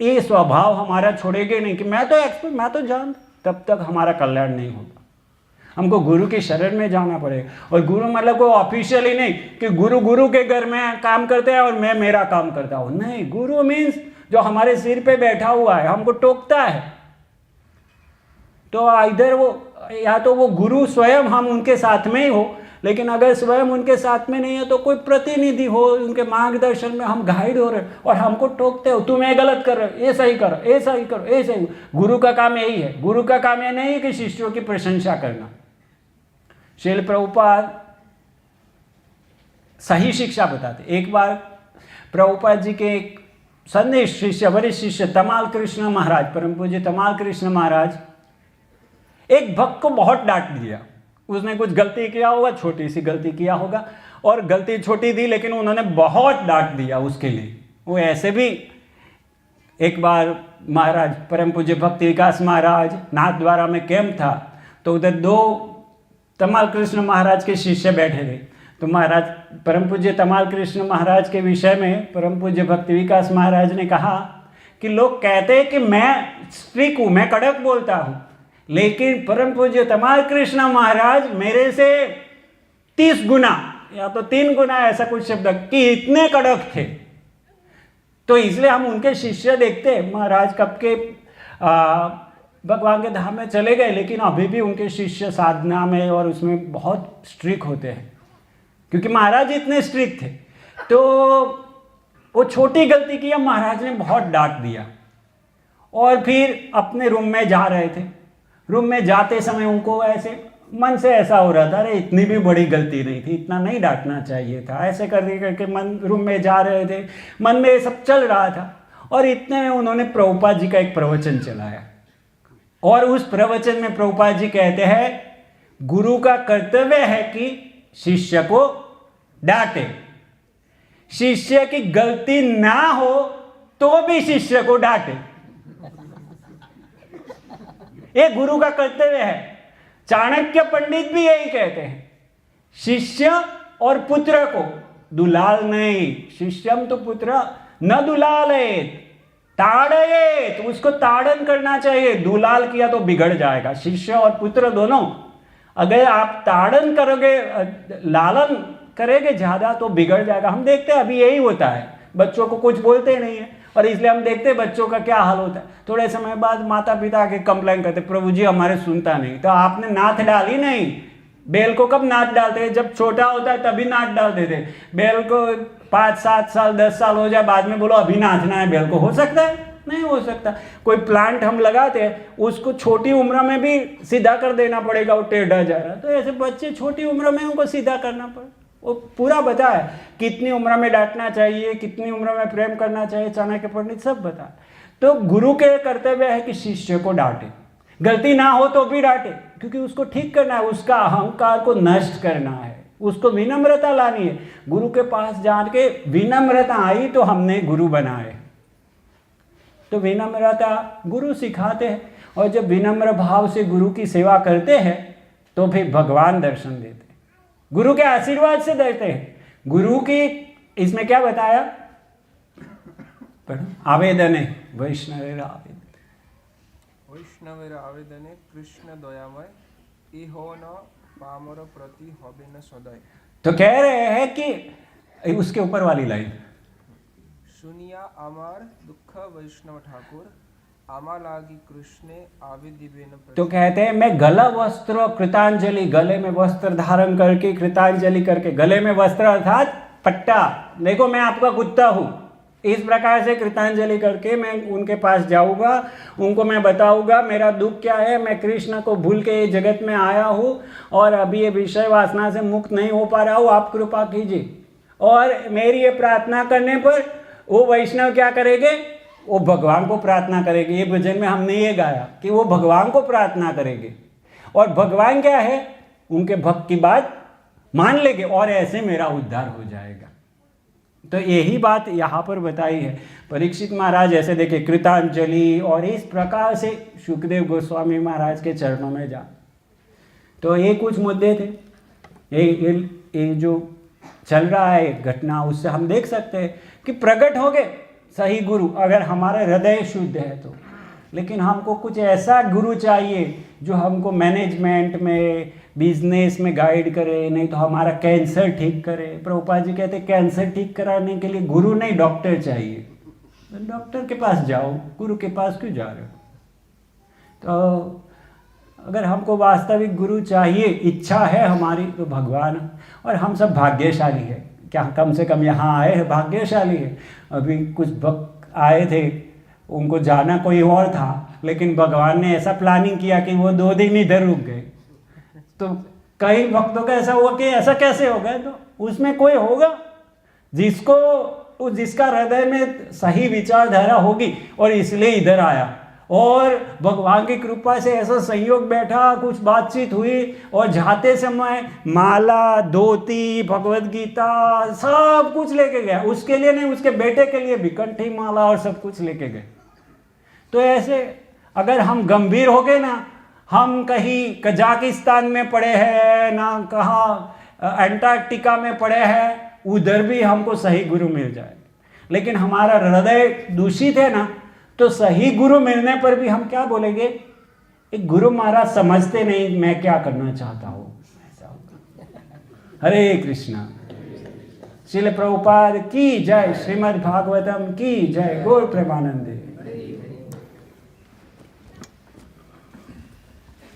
ये स्वभाव हमारा छोड़ेंगे नहीं कि मैं तो एक्सपर्ट, मैं तो जान, तब तक हमारा कल्याण नहीं होगा। हमको गुरु की शरण में जाना पड़ेगा। और गुरु मतलब कोई ऑफिशियली नहीं कि गुरु के घर में काम करते हैं और मैं मेरा काम करता हूँ, नहीं। गुरु मीन्स जो हमारे सिर पे बैठा हुआ है, हमको टोकता है। तो इधर वो, या तो वो गुरु स्वयं हम उनके साथ में ही हो, लेकिन अगर स्वयं उनके साथ में नहीं है तो कोई प्रतिनिधि हो, उनके मार्गदर्शन में हम गाइड हो रहे और हमको टोकते हो, तुम ये गलत कर रहे हो, ये सही करो, ये सही करो, ये सही। गुरु का काम यही है। गुरु का काम यह नहीं है कि शिष्यों की प्रशंसा करना। श्रील प्रभुपाद सही शिक्षा बताते। एक बार प्रभुपाद जी के एक संदेश शिष्य, वरिष्ठ शिष्य तमाल कृष्ण महाराज, परम पूज्य तमाल कृष्ण महाराज, एक भक्त को बहुत डांट दिया। उसने कुछ गलती किया होगा, छोटी सी गलती किया होगा, और गलती छोटी थी लेकिन उन्होंने बहुत डांट दिया उसके लिए। वो ऐसे भी एक बार महाराज परम पूज्य भक्ति विकास महाराज नाथद्वारा में कैंप था, तो उधर 2 तमाल कृष्ण महाराज के शिष्य बैठे थे। तो महाराज परम पूज्य तमाल कृष्ण महाराज के विषय में परम पूज्य भक्ति विकास महाराज ने कहा कि लोग कहते हैं कि मैं स्ट्रिक हूँ, मैं कड़क बोलता हूँ, लेकिन परम पूज्य तमाल कृष्ण महाराज मेरे से 30 गुना या तो 3 गुना ऐसा कुछ शब्द कि इतने कड़क थे। तो इसलिए हम उनके शिष्य देखते हैं। महाराज कब के भगवान के धाम में चले गए, लेकिन अभी भी उनके शिष्य साधना में और उसमें बहुत स्ट्रिक्ट होते हैं, क्योंकि महाराज इतने स्ट्रिक्ट थे। तो वो छोटी गलती की, महाराज ने बहुत डांट दिया। और फिर अपने रूम में जा रहे थे। रूम में जाते समय उनको ऐसे मन से ऐसा हो रहा था, अरे इतनी भी बड़ी गलती नहीं थी, इतना नहीं डांटना चाहिए था। ऐसे करके मन रूम में जा रहे थे, मन में ये सब चल रहा था। और इतने में उन्होंने प्रभुपाद जी का एक प्रवचन चलाया, और उस प्रवचन में प्रभुपाद जी कहते हैं गुरु का कर्तव्य है कि शिष्य को डांटे, शिष्य की गलती ना हो तो भी शिष्य को डांटे, ये गुरु का कर्तव्य है। चाणक्य पंडित भी यही कहते हैं, शिष्य और पुत्र को दुलाल नहीं, शिष्यम तो पुत्र न दुलालेत ताड़येत, उसको ताड़न करना चाहिए। दुलाल किया तो बिगड़ जाएगा। शिष्य और पुत्र दोनों, अगर आप ताड़न करोगे, लालन करेंगे ज्यादा तो बिगड़ जाएगा। हम देखते हैं अभी यही होता है, बच्चों को कुछ बोलते नहीं है, और इसलिए हम देखते हैं बच्चों का क्या हाल होता है। थोड़े समय बाद माता पिता के कंप्लेन करते, प्रभु जी हमारे सुनता नहीं। तो आपने नाथ डाली नहीं। बैल को कब नाथ डालते हैं? जब छोटा होता है तभी नाथ डालते थे। बैल को 5, 7 साल 10 साल हो जाए, बाद में बोलो अभी नाचना है बैल को, हो सकता है? नहीं हो सकता। कोई प्लांट हम लगाते हैं, उसको छोटी उम्र में भी सीधा कर देना पड़ेगा, वो टेढ़ा जा रहा है। तो ऐसे बच्चे छोटी उम्र में उनको सीधा करना पड़े। वो पूरा बता है कितनी उम्र में डांटना चाहिए, कितनी उम्र में प्रेम करना चाहिए, चाणक्य पंडित सब बता। तो गुरु के कर्तव्य है कि शिष्य को डांटे, गलती ना हो तो भी डांटे, क्योंकि उसको ठीक करना है, उसका अहंकार को नष्ट करना है, उसको विनम्रता लानी है। गुरु के पास जाके विनम्रता आई तो हमने गुरु बनाए। तो विनम्रता गुरु सिखाते हैं, और जब विनम्र भाव से गुरु की सेवा करते हैं तो फिर भगवान दर्शन देते हैं, गुरु के आशीर्वाद से देते हैं। गुरु की इसमें क्या बताया? आवेदन है वैष्णवेर आवेदन, वैष्णवेर आवेदने कृष्ण दयामय इहो न पामर प्रति हबे न सदय। तो कह रहे हैं कि उसके ऊपर वाली लाइन, सुनिया आमार दुख वैष्णव ठाकुर आमा लागी कृष्णे आवेदिबेन। तो कहते हैं मैं गला वस्त्र कृतांजलि, गले में वस्त्र धारण करके कृतांजलि करके, गले में वस्त्र अर्थात पट्टा, देखो मैं आपका कुत्ता हूँ, इस प्रकार से कृतांजलि करके मैं उनके पास जाऊंगा, उनको मैं बताऊंगा मेरा दुख क्या है, मैं कृष्ण को भूल के ये जगत में आया हूँ और अभी ये विषय वासना से मुक्त नहीं हो पा रहा हूँ, आप कृपा कीजिए। और मेरी ये प्रार्थना करने पर वो वैष्णव क्या करेंगे? वो भगवान को प्रार्थना करेंगे। ये भजन में हमने ये गाया कि वो भगवान को प्रार्थना करेंगे, और भगवान क्या है? उनके भक्त की बात मान लेंगे, और ऐसे मेरा उद्धार हो जाएगा। तो यही बात यहाँ पर बताई है। परीक्षित महाराज ऐसे देखे कृतांजलि, और इस प्रकार से सुखदेव गोस्वामी महाराज के चरणों में जा, तो ये कुछ मुद्दे थे, ये जो चल रहा है घटना, उससे हम देख सकते हैं कि प्रकट हो गए सही गुरु अगर हमारा हृदय शुद्ध है तो। लेकिन हमको कुछ ऐसा गुरु चाहिए जो हमको मैनेजमेंट में, बिजनेस में गाइड करे, नहीं तो हमारा कैंसर ठीक करे। प्रभुपाद जी कहते कैंसर ठीक कराने के लिए गुरु नहीं डॉक्टर चाहिए। तो डॉक्टर के पास जाओ, गुरु के पास क्यों जा रहे हो? तो अगर हमको वास्तविक गुरु चाहिए, इच्छा है हमारी, तो भगवान, और हम सब भाग्यशाली है, क्या कम से कम यहाँ आए हैं भाग्यशाली है। अभी कुछ भक्त आए थे, उनको जाना कोई और था, लेकिन भगवान ने ऐसा प्लानिंग किया कि वो 2 दिन इधर रुक गए। तो कई भक्तों का ऐसा हुआ कि ऐसा कैसे हो गया? तो उसमें कोई होगा जिसका हृदय में सही विचारधारा होगी और इसलिए इधर आया, और भगवान की कृपा से ऐसा संयोग बैठा, कुछ बातचीत हुई, और जाते समय माला, धोती, भगवद गीता सब कुछ लेके गया। उसके लिए नहीं, उसके बेटे के लिए भी कंठी माला और सब कुछ लेके गए। तो ऐसे अगर हम गंभीर हो गए ना, हम कहीं कजाकिस्तान में पड़े हैं ना, कहाँ अंटार्कटिका में पड़े हैं, उधर भी हमको सही गुरु मिल जाए। लेकिन हमारा हृदय दूषित है ना, तो सही गुरु मिलने पर भी हम क्या बोलेंगे? एक गुरु महाराज समझते नहीं मैं क्या करना चाहता हूँ, ऐसा होगा। हरे कृष्णा। श्रील प्रभुपाद की जय, श्रीमद् भागवतम की जय, गौर प्रेमानंदे।